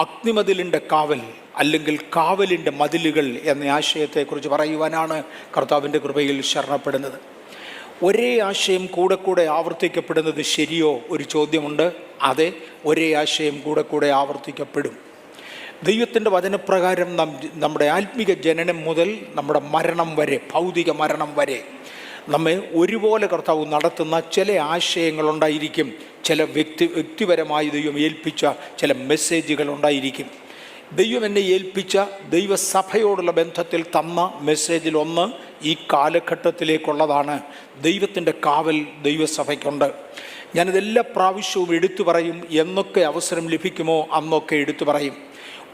അഗ്നിമതിലിൻ്റെ കാവൽ അല്ലെങ്കിൽ കാവലിൻ്റെ മതിലുകൾ എന്ന ആശയത്തെക്കുറിച്ച് പറയുവാനാണ് കർത്താവിൻ്റെ കൃപയിൽ ശരണപ്പെടുന്നത്. ഒരേ ആശയം കൂടെ കൂടെ ആവർത്തിക്കപ്പെടുന്നത് ശരിയോ? ഒരു ചോദ്യമുണ്ട്. അതെ, ഒരേ ആശയം കൂടെ കൂടെ ആവർത്തിക്കപ്പെടും. ദൈവത്തിൻ്റെ വചനപ്രകാരം നമ്മുടെ ആത്മീക ജനനം മുതൽ നമ്മുടെ മരണം വരെ, ഭൗതിക മരണം വരെ നമ്മെ ഒരുപോലെ കർത്താവ് നടത്തുന്ന ചില ആശയങ്ങളുണ്ടായിരിക്കും. ചില വ്യക്തിപരമായി ദൈവം ഏൽപ്പിച്ച ചില മെസ്സേജുകൾ ഉണ്ടായിരിക്കും. ദൈവം എന്നെ ഏൽപ്പിച്ച ദൈവസഭയോടുള്ള ബന്ധത്തിൽ തന്ന മെസ്സേജിലൊന്ന് ഈ കാലഘട്ടത്തിലേക്കുള്ളതാണ്. ദൈവത്തിൻ്റെ കാവൽ ദൈവസഭയ്ക്കുണ്ട്. ഞാനിതെല്ലാ പ്രാവശ്യവും എടുത്തു പറയും. എന്നൊക്കെ അവസരം ലഭിക്കുമോ അന്നൊക്കെ എടുത്തു പറയും.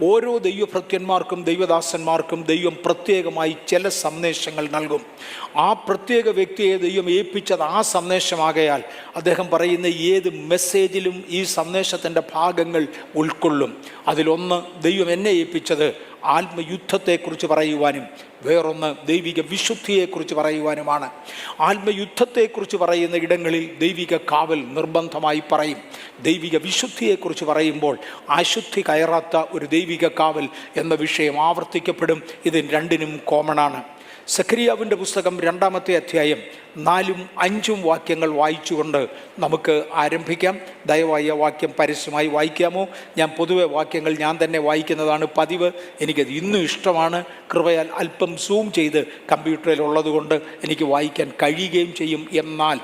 ഓരോ ദൈവഭക്തന്മാർക്കും ദൈവദാസന്മാർക്കും ദൈവം പ്രത്യേകമായി ചില സന്ദേശങ്ങൾ നൽകും. ആ പ്രത്യേക വ്യക്തിയെ ദൈവം ഏൽപ്പിച്ചത് ആ സന്ദേശമാകയാൽ അദ്ദേഹം പറയുന്ന ഏത് മെസ്സേജിലും ഈ സന്ദേശത്തിൻ്റെ ഭാഗങ്ങൾ ഉൾക്കൊള്ളും. അതിലൊന്ന് ദൈവം എന്നെ ഏൽപ്പിച്ചത് ആത്മയുദ്ധത്തെക്കുറിച്ച് പറയുവാനും വേറൊന്ന് ദൈവിക വിശുദ്ധിയെക്കുറിച്ച് പറയുവാനുമാണ്. ആത്മയുദ്ധത്തെക്കുറിച്ച് പറയുന്ന ഇടങ്ങളിൽ ദൈവിക കാവൽ നിർബന്ധമായി പറയും. ദൈവിക വിശുദ്ധിയെക്കുറിച്ച് പറയുമ്പോൾ അശുദ്ധി കയറാത്ത ഒരു ദൈവിക കാവൽ എന്ന വിഷയം ആവർത്തിക്കപ്പെടും. ഇത് രണ്ടിനും കോമണാണ്. സഖരിയാവിൻ്റെ പുസ്തകം 2-ാമത്തെ അധ്യായം 4-5 വാക്യങ്ങൾ വായിച്ചുകൊണ്ട് നമുക്ക് ആരംഭിക്കാം. ദയവായി ആ വാക്യം പരസ്യമായി വായിക്കാമോ? ഞാൻ പൊതുവെ വാക്യങ്ങൾ ഞാൻ തന്നെ വായിക്കുന്നതാണ് പതിവ്. എനിക്കത് ഇന്നും ഇഷ്ടമാണ്. കൃപയാൽ അല്പം സൂം ചെയ്ത് കമ്പ്യൂട്ടറിൽ ഉള്ളതുകൊണ്ട് എനിക്ക് വായിക്കാൻ കഴിയുകയും ചെയ്യും. എന്നാൽ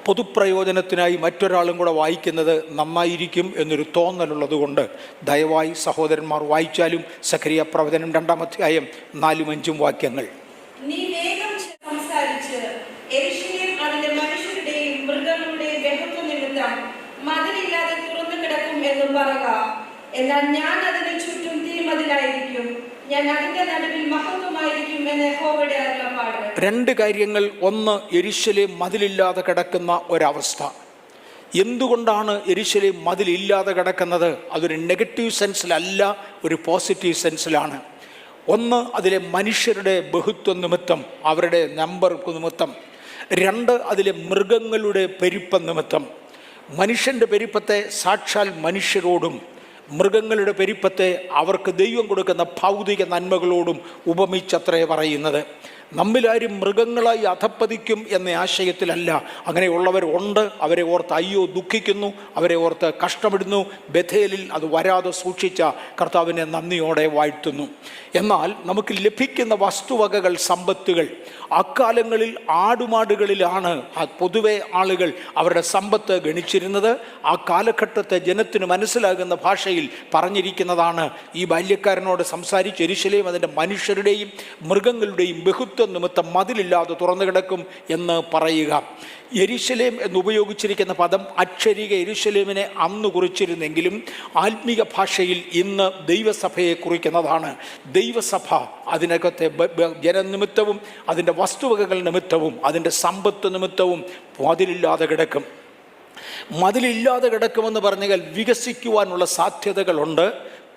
പൊതുപ്രയോജനത്തിനായി മറ്റൊരാളും കൂടെ വായിക്കുന്നത് നന്നായിരിക്കും എന്നൊരു തോന്നലുള്ളത് കൊണ്ട് ദയവായി സഹോദരന്മാർ വായിച്ചാലും. സഖരിയ പ്രവചനം 2-ാം അധ്യായം 4-5 വാക്യങ്ങൾ. നീ വേഗം സംസാരിച്ച് യെരൂശലേം അതിന്റെ മനുഷ്യരുടെയും മൃഗങ്ങളുടെയും ബഹുത്വ നിമിത്തം മതിലില്ലാതെ തുറന്നു കിടക്കും എന്ന് പറയുക. എന്നാൽ ഞാൻ അതിന് ചുറ്റും തീമതിലായിരിക്കും, ഞാൻ അതിന്റെ നടുവിൽ മഹത്വമായിരിക്കും എന്ന് യഹോവയുടെ അരുളപ്പാട്. 2 കാര്യങ്ങൾ. ഒന്ന്, യെരൂശലേം മതിലില്ലാതെ കിടക്കുന്ന ഒരവസ്ഥ. എന്തുകൊണ്ടാണ് യെരൂശലേം മതിലില്ലാതെ കിടക്കുന്നത്? അതൊരു നെഗറ്റീവ് സെൻസിലല്ല, ഒരു പോസിറ്റീവ് സെൻസിലാണ്. ഒന്ന്, അതിലെ മനുഷ്യരുടെ ബഹുത്വം നിമിത്തം, അവരുടെ നമ്പർ നിമിത്തം. 2, അതിലെ മൃഗങ്ങളുടെ പെരുപ്പം നിമിത്തം. മനുഷ്യൻ്റെ പെരുപ്പത്തെ സാക്ഷാൽ മനുഷ്യരോടും മൃഗങ്ങളുടെ പെരുപ്പത്തെ അവർക്ക് ദൈവം കൊടുക്കുന്ന ഭൗതിക നന്മകളോടും ഉപമിച്ചത്രേ പറയുന്നത്. നമ്മിലാരും മൃഗങ്ങളായി അധപ്പതിക്കും എന്ന ആശയത്തിലല്ല. അങ്ങനെയുള്ളവർ ഉണ്ട്. അവരെ ഓർത്ത് അയ്യോ ദുഃഖിക്കുന്നു, അവരെ ഓർത്ത് കഷ്ടപ്പെടുന്നു. ബഥേലിൽ അത് വരാതെ സൂക്ഷിച്ച കർത്താവിനെ നന്ദിയോടെ വാഴ്ത്തുന്നു. എന്നാൽ നമുക്ക് ലഭിക്കുന്ന വസ്തുവകകൾ, സമ്പത്തുകൾ, അക്കാലങ്ങളിൽ ആടുമാടുകളിലാണ് പൊതുവെ ആളുകൾ അവരുടെ സമ്പത്ത് ഗണിച്ചിരുന്നത്. ആ കാലഘട്ടത്തെ ജനത്തിന് മനസ്സിലാകുന്ന ഭാഷയിൽ പറഞ്ഞിരിക്കുന്നതാണ്. ഈ ബാല്യക്കാരനോട് സംസാരിച്ച് യെരൂശലേം അതിൻ്റെ മനുഷ്യരുടെയും മൃഗങ്ങളുടെയും ബഹുത്വം നിമിത്തം മതിലില്ലാതെ തുറന്നു കിടക്കും എന്ന് പറയുക. യെരൂശലേം എന്നുപയോഗിച്ചിരിക്കുന്ന പദം അക്ഷരിക യെരൂശലേമിനെ അന്ന് കുറിച്ചിരുന്നെങ്കിലും ആത്മീക ഭാഷയിൽ ഇന്ന് ദൈവസഭയെ കുറിക്കുന്നതാണ്. ദൈവസഭ അതിനകത്തെ ജനനിമിത്തവും അതിൻ്റെ വസ്തുവകകൾ നിമിത്തവും അതിൻ്റെ സമ്പത്ത് നിമിത്തവും മതിലില്ലാതെ കിടക്കും. മതിലില്ലാതെ കിടക്കുമെന്ന് പറഞ്ഞാൽ വികസിക്കുവാനുള്ള സാധ്യതകളുണ്ട്.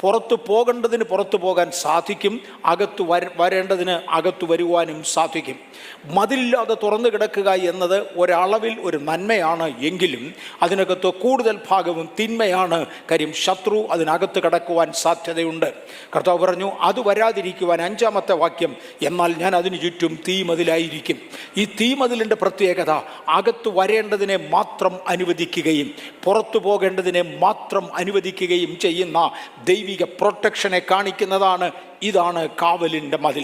പുറത്തു പോകേണ്ടതിന് പുറത്തു പോകാൻ സാധിക്കും, അകത്തു വരേണ്ടതിന് അകത്തു വരുവാനും സാധിക്കും. മതിലില്ലാതെ തുറന്നു കിടക്കുക എന്നത് ഒരളവിൽ ഒരു നന്മയാണ്. എങ്കിലും അതിനകത്ത് കൂടുതൽ ഭാഗവും തിന്മയാണ്. കാര്യം ശത്രു അതിനകത്ത് കിടക്കുവാൻ സാധ്യതയുണ്ട്. കർത്താവ് പറഞ്ഞു അത് വരാതിരിക്കുവാൻ 5-ാമത്തെ വാക്യം, എന്നാൽ ഞാൻ അതിനു ചുറ്റും തീമതിലായിരിക്കും. ഈ തീമതിലിൻ്റെ പ്രത്യേകത അകത്ത് വരേണ്ടതിനെ മാത്രം അനുവദിക്കുകയും പുറത്തു പോകേണ്ടതിനെ മാത്രം അനുവദിക്കുകയും ചെയ്യുന്ന ദൈവിക പ്രൊട്ടക്ഷനെ കാണിക്കുന്നതാണ്. ഇതാണ് കാവലിൻ്റെ മതിൽ.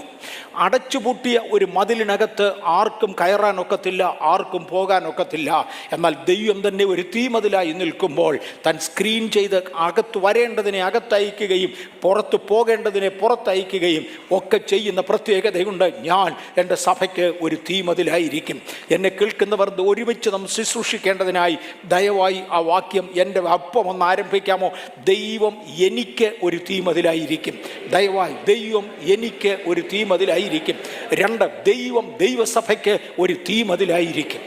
അടച്ചുപൂട്ടിയ ഒരു മതിലിനകത്ത് ആർക്കും കയറാനൊക്കത്തില്ല, ആർക്കും പോകാനൊക്കത്തില്ല. എന്നാൽ ദൈവം തന്നെ ഒരു തീമതിലായി നിൽക്കുമ്പോൾ താൻ സ്ക്രീൻ ചെയ്ത് അകത്ത് വരേണ്ടതിനെ അകത്തയക്കുകയും പുറത്ത് പോകേണ്ടതിനെ പുറത്തയക്കുകയും ഒക്കെ ചെയ്യുന്ന പ്രത്യേകതയുണ്ട്. ഞാൻ എൻ്റെ സഭയ്ക്ക് ഒരു തീമതിലായിരിക്കും. എന്നെ കേൾക്കുന്നവർ ഒരുമിച്ച് നാം ശുശ്രൂഷിക്കേണ്ടതിനായി ദയവായി ആ വാക്യം എൻ്റെ ഒപ്പം ഒന്ന് ആരംഭിക്കാമോ? ദൈവം എനിക്ക് ഒരു തീമതിലായിരിക്കും. ദയവായി ദൈവം എനിക്ക് ഒരു തീമതിലായിരിക്കും. 2, ദൈവം ദൈവസഭയ്ക്ക് ഒരു തീമതിലായിരിക്കും.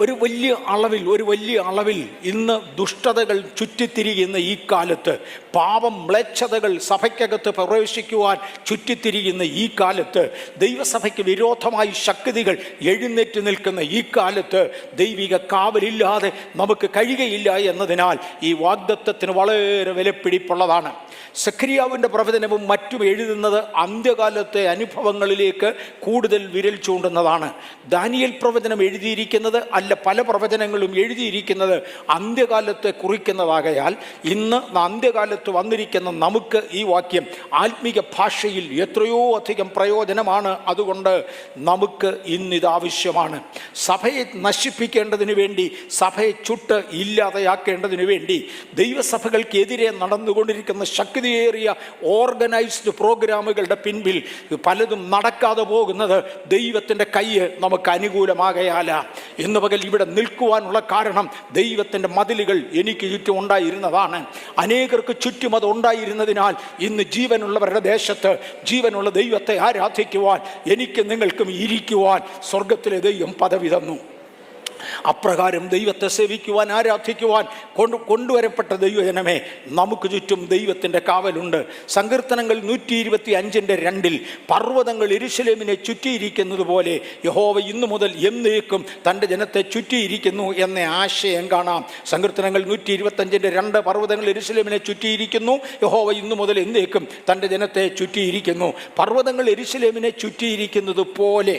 ഒരു വലിയ അളവിൽ ഇന്ന് ദുഷ്ടതകൾ ചുറ്റിത്തിരിയുന്ന ഈ കാലത്ത്, പാപം മ്ലേച്ഛതകൾ സഭയ്ക്കകത്ത് പ്രവേശിക്കുവാൻ ചുറ്റിത്തിരിയുന്ന ഈ കാലത്ത്, ദൈവസഭയ്ക്ക് വിരോധമായി ശക്തികൾ എഴുന്നേറ്റ് നിൽക്കുന്ന ഈ കാലത്ത് ദൈവിക കാവലില്ലാതെ നമുക്ക് കഴിയുകയില്ല എന്നതിനാൽ ഈ വാഗ്ദത്തത്തിന് വളരെ വിലപിടിപ്പുള്ളതാണ്. സഖരിയാവിൻ്റെ പ്രവചനവും മറ്റും എഴുതുന്നത് അന്ത്യകാലത്തെ അനുഭവങ്ങളിലേക്ക് കൂടുതൽ വിരൽ ചൂണ്ടുന്നതാണ്. ദാനിയേൽ പ്രവചനം എഴുതിയിരിക്കുന്നത് പല പ്രവചനങ്ങളും എഴുതിയിരിക്കുന്നത് അന്ത്യകാലത്തെ കുറിക്കുന്നതാകയാൽ ഇന്ന് അന്ത്യകാലത്ത് വന്നിരിക്കുന്ന നമുക്ക് ഈ വാക്യം ആത്മീക ഭാഷയിൽ എത്രയോ അധികം പ്രയോജനമാണ്. അതുകൊണ്ട് നമുക്ക് ഇന്നിത് ആവശ്യമാണ്. സഭയെ നശിപ്പിക്കേണ്ടതിനു വേണ്ടി, സഭയെ ചുട്ട് ഇല്ലാതെയാക്കേണ്ടതിനു വേണ്ടി ദൈവസഭകൾക്കെതിരെ നടന്നുകൊണ്ടിരിക്കുന്ന ശക്തിയേറിയ ഓർഗനൈസ്ഡ് പ്രോഗ്രാമുകളുടെ പിൻപിൽ പലതും നടക്കാതെ പോകുന്നത് ദൈവത്തിൻ്റെ കൈ നമുക്ക് അനുകൂലമാകയാല. ഇന്ന് പകൽ ഇവിടെ നിൽക്കുവാനുള്ള കാരണം ദൈവത്തിൻ്റെ മതിലുകൾ എനിക്ക് ചുറ്റും ഉണ്ടായിരുന്നതാണ്. അനേകർക്ക് ചുറ്റും അത് ഉണ്ടായിരുന്നതിനാൽ ഇന്ന് ജീവനുള്ളവരുടെ ദേശത്ത് ജീവനുള്ള ദൈവത്തെ ആരാധിക്കുവാൻ എനിക്ക് നിങ്ങൾക്കും ഇരിക്കുവാൻ സ്വർഗത്തിലെ ദൈവം പദവി തന്നു. അപ്രകാരം ദൈവത്തെ സേവിക്കുവാൻ, ആരാധിക്കുവാൻ കൊണ്ടുവരപ്പെട്ട ദൈവജനമേ, നമുക്ക് ചുറ്റും ദൈവത്തിൻ്റെ കാവലുണ്ട്. സങ്കീർത്തനങ്ങൾ 125:2 പർവ്വതങ്ങൾ യെരൂശലേമിനെ ചുറ്റിയിരിക്കുന്നത് പോലെ യഹോവ ഇന്നു മുതൽ എന്നേക്കും തൻ്റെ ജനത്തെ ചുറ്റിയിരിക്കുന്നു എന്ന ആശയം കാണാം. സങ്കീർത്തനങ്ങൾ 125:2 പർവ്വതങ്ങൾ യെരൂശലേമിനെ ചുറ്റിയിരിക്കുന്നു, യഹോവ ഇന്നു മുതൽ എന്നേക്കും തൻ്റെ ജനത്തെ ചുറ്റിയിരിക്കുന്നു. പർവ്വതങ്ങൾ യെരൂശലേമിനെ ചുറ്റിയിരിക്കുന്നത് പോലെ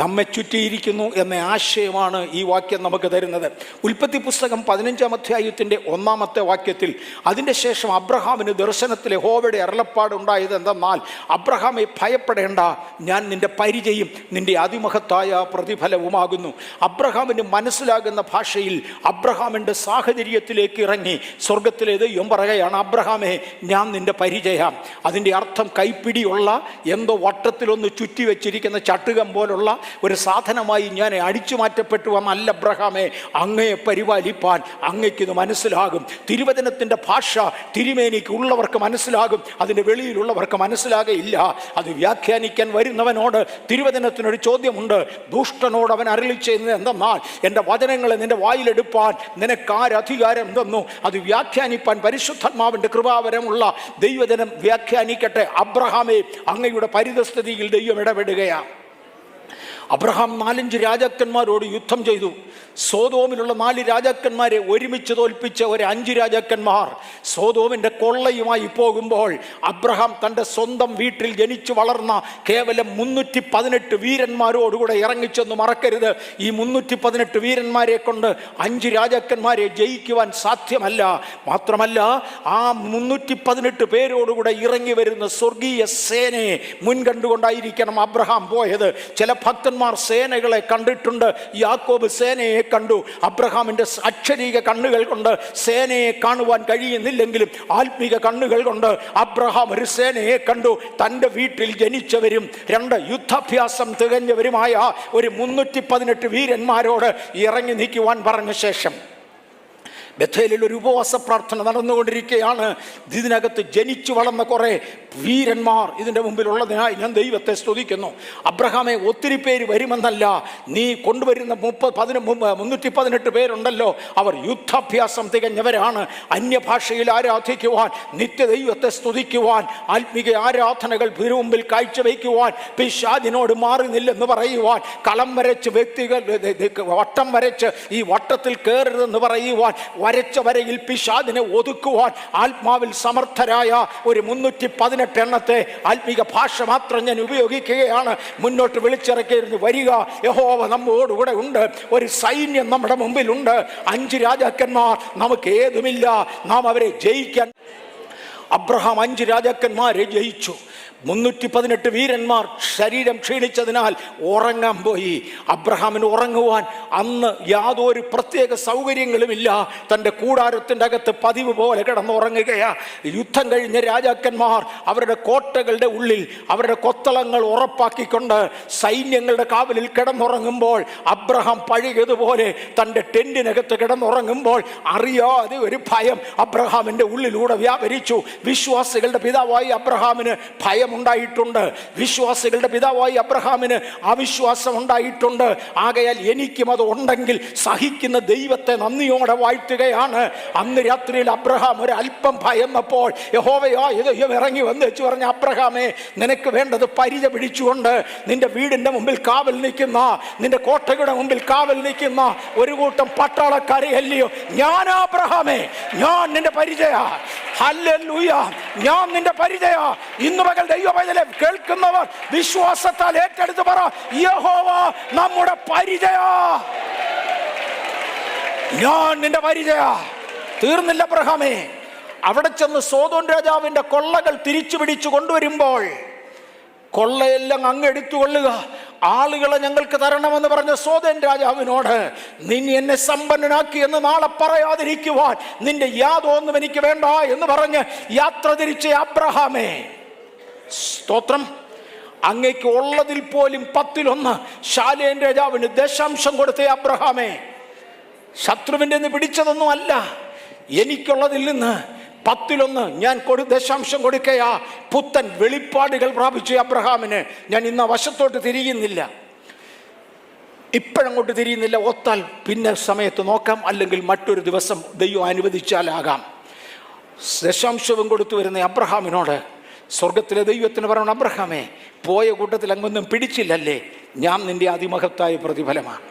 നമ്മെ ചുറ്റിയിരിക്കുന്നു എന്ന ആശയമാണ് ഈ വാക്യം നമുക്ക് തരുന്നത്. ഉൽപ്പത്തി പുസ്തകം 15-ാം അധ്യായത്തിൻ്റെ 1-ാമത്തെ വാക്യത്തിൽ അതിൻ്റെ ശേഷം അബ്രഹാമിന് ദർശനത്തിൽ യഹോവയുടെ അരുളപ്പാടുണ്ടായത് എന്തെന്നാൽ, അബ്രഹാമെ ഭയപ്പെടേണ്ട, ഞാൻ നിൻ്റെ പരിചയും നിൻ്റെ അതിമഹത്തായ പ്രതിഫലവുമാകുന്നു. അബ്രഹാമിന് മനസ്സിലാകുന്ന ഭാഷയിൽ അബ്രഹാമിൻ്റെ സാഹചര്യത്തിലേക്ക് ഇറങ്ങി സ്വർഗത്തിലെ ദൈവം പറയുകയാണ്, അബ്രഹാമെ ഞാൻ നിൻ്റെ പരിചയം. അതിൻ്റെ അർത്ഥം കൈപ്പിടിയുള്ള എന്തോ വട്ടത്തിലൊന്ന് ചുറ്റി വെച്ചിരിക്കുന്ന ചട്ടുകം പോലുള്ള ഒരു സാധനമായി ഞാൻ അടിച്ചു മാറ്റപ്പെട്ടു എന്നല്ല അബ്രഹാമേ, അങ്ങയെ പരിപാലിപ്പാൻ അങ്ങയ്ക്കിത് മനസ്സിലാകും. തിരുവചനത്തിൻ്റെ ഭാഷ തിരുമേനിക്ക് ഉള്ളവർക്ക് മനസ്സിലാകും, അതിൻ്റെ വെളിയിലുള്ളവർക്ക് മനസ്സിലാകയില്ല. അത് വ്യാഖ്യാനിക്കാൻ വരുന്നവനോട് തിരുവചനത്തിനൊരു ചോദ്യമുണ്ട്. ദുഷ്ടനോട് അവൻ അരുളി ചെയ്യുന്നത് എന്തെന്നാൽ, എൻ്റെ വചനങ്ങളെ നിൻ്റെ വായിലെടുപ്പാൻ നിനക്കാരധികാരം തന്നു. അത് വ്യാഖ്യാനിപ്പാൻ പരിശുദ്ധാത്മാവിൻ്റെ കൃപാവരമുള്ള ദൈവജനം വ്യാഖ്യാനിക്കട്ടെ. അബ്രഹാമേ, അങ്ങയുടെ പരിതസ്ഥിതിയിൽ ദൈവം ഇടപെടുകയാണ്. അബ്രഹാം 4-5 രാജാക്കന്മാരോട് യുദ്ധം ചെയ്തു. സോദോമിലുള്ള 4 രാജാക്കന്മാരെ ഒരുമിച്ച് തോൽപ്പിച്ച ഒരു 5 രാജാക്കന്മാർ സോദോമിൻ്റെ കൊള്ളയുമായി പോകുമ്പോൾ അബ്രഹാം തൻ്റെ സ്വന്തം വീട്ടിൽ ജനിച്ചു വളർന്ന കേവലം 318 വീരന്മാരോടുകൂടെ ഇറങ്ങിച്ചെന്ന് മറക്കരുത്. ഈ 318 വീരന്മാരെ കൊണ്ട് 5 രാജാക്കന്മാരെ ജയിക്കുവാൻ സാധ്യമല്ല. മാത്രമല്ല, ആ 318 പേരോടുകൂടെ ഇറങ്ങി വരുന്ന സ്വർഗീയ സേനയെ മുൻകണ്ടുകൊണ്ടായിരിക്കണം അബ്രഹാം പോയത്. ചില ഭക്തന്മാർ സേനകളെ കണ്ടിട്ടുണ്ട്. യാക്കോബ് സേനയെ കണ്ടു. അബ്രഹാമിൻ്റെ അക്ഷരീക കണ്ണുകൾ കൊണ്ട് സേനയെ കാണുവാൻ കഴിയുന്നില്ലെങ്കിലും ആത്മീക കണ്ണുകൾ കൊണ്ട് അബ്രഹാം ഒരു സേനയെ കണ്ടു. തൻ്റെ വീട്ടിൽ ജനിച്ചവരും 2 യുദ്ധാഭ്യാസം തികഞ്ഞവരുമായ ഒരു 318 വീരന്മാരോട് ഇറങ്ങി നിൽക്കുവാൻ പറഞ്ഞ ശേഷം ബഥേലിൽ ഒരു ഉപവാസ പ്രാർത്ഥന നടന്നുകൊണ്ടിരിക്കുകയാണ്. ഇതിനകത്ത് ജനിച്ചു വളർന്ന കുറേ വീരന്മാർ ഇതിൻ്റെ മുമ്പിലുള്ളതിനായി ഞാൻ ദൈവത്തെ സ്തുതിക്കുന്നു. അബ്രഹാമെ, ഒത്തിരി പേര് വരുമെന്നല്ല, നീ കൊണ്ടുവരുന്ന 318 പേരുണ്ടല്ലോ, അവർ യുദ്ധാഭ്യാസം തികഞ്ഞവരാണ്. അന്യഭാഷയിൽ ആരാധിക്കുവാൻ, നിത്യദൈവത്തെ സ്തുതിക്കുവാൻ, ആത്മീക ആരാധനകൾ മുമ്പിൽ കാഴ്ചവെക്കുവാൻ, പിശാചിനോട് മാറുന്നില്ലെന്ന് പറയുവാൻ, കളം വരച്ച് വ്യക്തികൾ വട്ടം വരച്ച് ഈ വട്ടത്തിൽ കയറരുതെന്ന് പറയുവാൻ, വരച്ച വരയിൽ പിശാചിനെ ഒതുക്കുവാൻ ആത്മാവിൽ സമർത്ഥരായ ഒരു 318 എണ്ണത്തെ ആത്മീക ഭാഷ മാത്രം ഞാൻ ഉപയോഗിക്കുകയാണ്. മുന്നോട്ട് വിളിച്ചിറക്കിയിരുന്നു, വരിക, യഹോവ നമ്മോടുകൂടെ ഉണ്ട്. ഒരു സൈന്യം നമ്മുടെ മുമ്പിലുണ്ട്. 5 രാജാക്കന്മാർ നമുക്ക് ഏതുമില്ല, നാം അവരെ ജയിക്കാൻ. അബ്രഹാം 5 രാജാക്കന്മാരെ ജയിച്ചു. 318 വീരന്മാർ ശരീരം ക്ഷീണിച്ചതിനാൽ ഉറങ്ങാൻ പോയി. അബ്രഹാമിന് ഉറങ്ങുവാൻ അന്ന് യാതൊരു പ്രത്യേക സൗകര്യങ്ങളുമില്ല. തൻ്റെ കൂടാരത്തിൻ്റെ അകത്ത് പതിവ് പോലെ കിടന്നുറങ്ങുകയാ. യുദ്ധം കഴിഞ്ഞ രാജാക്കന്മാർ അവരുടെ കോട്ടകളുടെ ഉള്ളിൽ അവരുടെ കൊത്തളങ്ങൾ ഉറപ്പാക്കിക്കൊണ്ട് സൈന്യങ്ങളുടെ കാവലിൽ കിടന്നുറങ്ങുമ്പോൾ അബ്രഹാം പഴയതുപോലെ തൻ്റെ ടെന്റിനകത്ത് കിടന്നുറങ്ങുമ്പോൾ അറിയാതെ ഒരു ഭയം അബ്രഹാമിൻ്റെ ഉള്ളിലൂടെ വ്യാപരിച്ചു. വിശ്വാസികളുടെ പിതാവായി അബ്രഹാമിന് ഭയം ഉണ്ടായിട്ടുണ്ട്. വിശ്വാസികളുടെ പിതാവായി അബ്രഹാമിന് അവിശ്വാസം ഉണ്ടായിട്ടുണ്ട്. ആകയാൽ എനിക്കും അത് ഉണ്ടെങ്കിൽ സഹിക്കുന്ന ദൈവത്തെ നന്ദിയോടെ വാഴ്ത്തുകയാണ്. അന്ന് രാത്രിയിൽ അബ്രഹാം ഒരു അല്പം ഭയന്നപ്പോൾ യഹോവയാ ദൈവം ഇറങ്ങി വന്ന് വെച്ച് പറഞ്ഞ, അബ്രഹാമേ, നിനക്ക് വേണ്ടത് പരിച പിടിച്ചുകൊണ്ട് നിന്റെ വീടിന്റെ മുമ്പിൽ കാവൽ നിൽക്കുന്ന, നിന്റെ കോട്ടയുടെ മുമ്പിൽ കാവൽ നിൽക്കുന്ന ഒരു കൂട്ടം പട്ടാളക്കാരെ അല്ലയോ? ഞാൻ അബ്രഹാമേ, ഞാൻ നിന്റെ പരിചയ. ഹല്ലേലൂയ, ഞാൻ നിന്റെ പരിചയ. ഇന്ന് പകൽ ദൈവവചനം കേൾക്കുന്നവർ വിശ്വാസത്താൽ ഏറ്റെടുത്ത് പറ, യഹോവ നമ്മുടെ പരിചയ, ഞാൻ നിന്റെ പരിചയ. തീർന്നില്ല അബ്രഹാമേ. അവിടെ ചെന്ന് സോദോം രാജാവിന്റെ കൊള്ളകൾ തിരിച്ചു പിടിച്ചു കൊണ്ടുവരുമ്പോൾ കൊള്ളയെല്ലാം അങ്ങ് എടുത്തുകൊള്ളുക, ആളുകളെ ഞങ്ങൾക്ക് തരണമെന്ന് പറഞ്ഞ സോദോം രാജാവിനോട്, നിന്നെ എന്നെ സമ്പന്നനാക്കി എന്ന് നാളെ പറയാതിരിക്കുവാൻ നിന്റെ യാതൊന്നും എനിക്ക് വേണ്ട എന്ന് പറഞ്ഞ് യാത്ര തിരിച്ച അബ്രഹാമേ, സ്തോത്രം. അങ്ങേക്ക് ഉള്ളതിൽ പോലും 10-1 ശാലേം രാജാവിന് ദശാംശം കൊടുത്ത അബ്രഹാമേ, ശത്രുവിൻ്റെ നിന്ന് പിടിച്ചതൊന്നും അല്ല, എനിക്കുള്ളതിൽ നിന്ന് 10-1 ഞാൻ ദശാംശം കൊടുക്കയാ. പുത്തൻ വെളിപ്പാടുകൾ പ്രാപിച്ച അബ്രഹാമിന് ഞാൻ ഇന്ന് വശത്തോട്ട് തിരിയുന്നില്ല, ഇപ്പോഴങ്ങോട്ട് തിരിയുന്നില്ല. ഒത്താൽ പിന്നെ സമയത്ത് നോക്കാം, അല്ലെങ്കിൽ മറ്റൊരു ദിവസം ദൈവം അനുവദിച്ചാലാകാം. ദശാംശവും കൊടുത്തു വരുന്ന അബ്രഹാമിനോട് സ്വർഗത്തിലെ ദൈവത്തിന് പറയണം, അബ്രഹാമേ, പോയ കൂട്ടത്തിൽ അങ്ങൊന്നും പിടിച്ചില്ലല്ലേ, ഞാൻ നിന്റെ അതിമഹത്തായ പ്രതിഫലമാണ്.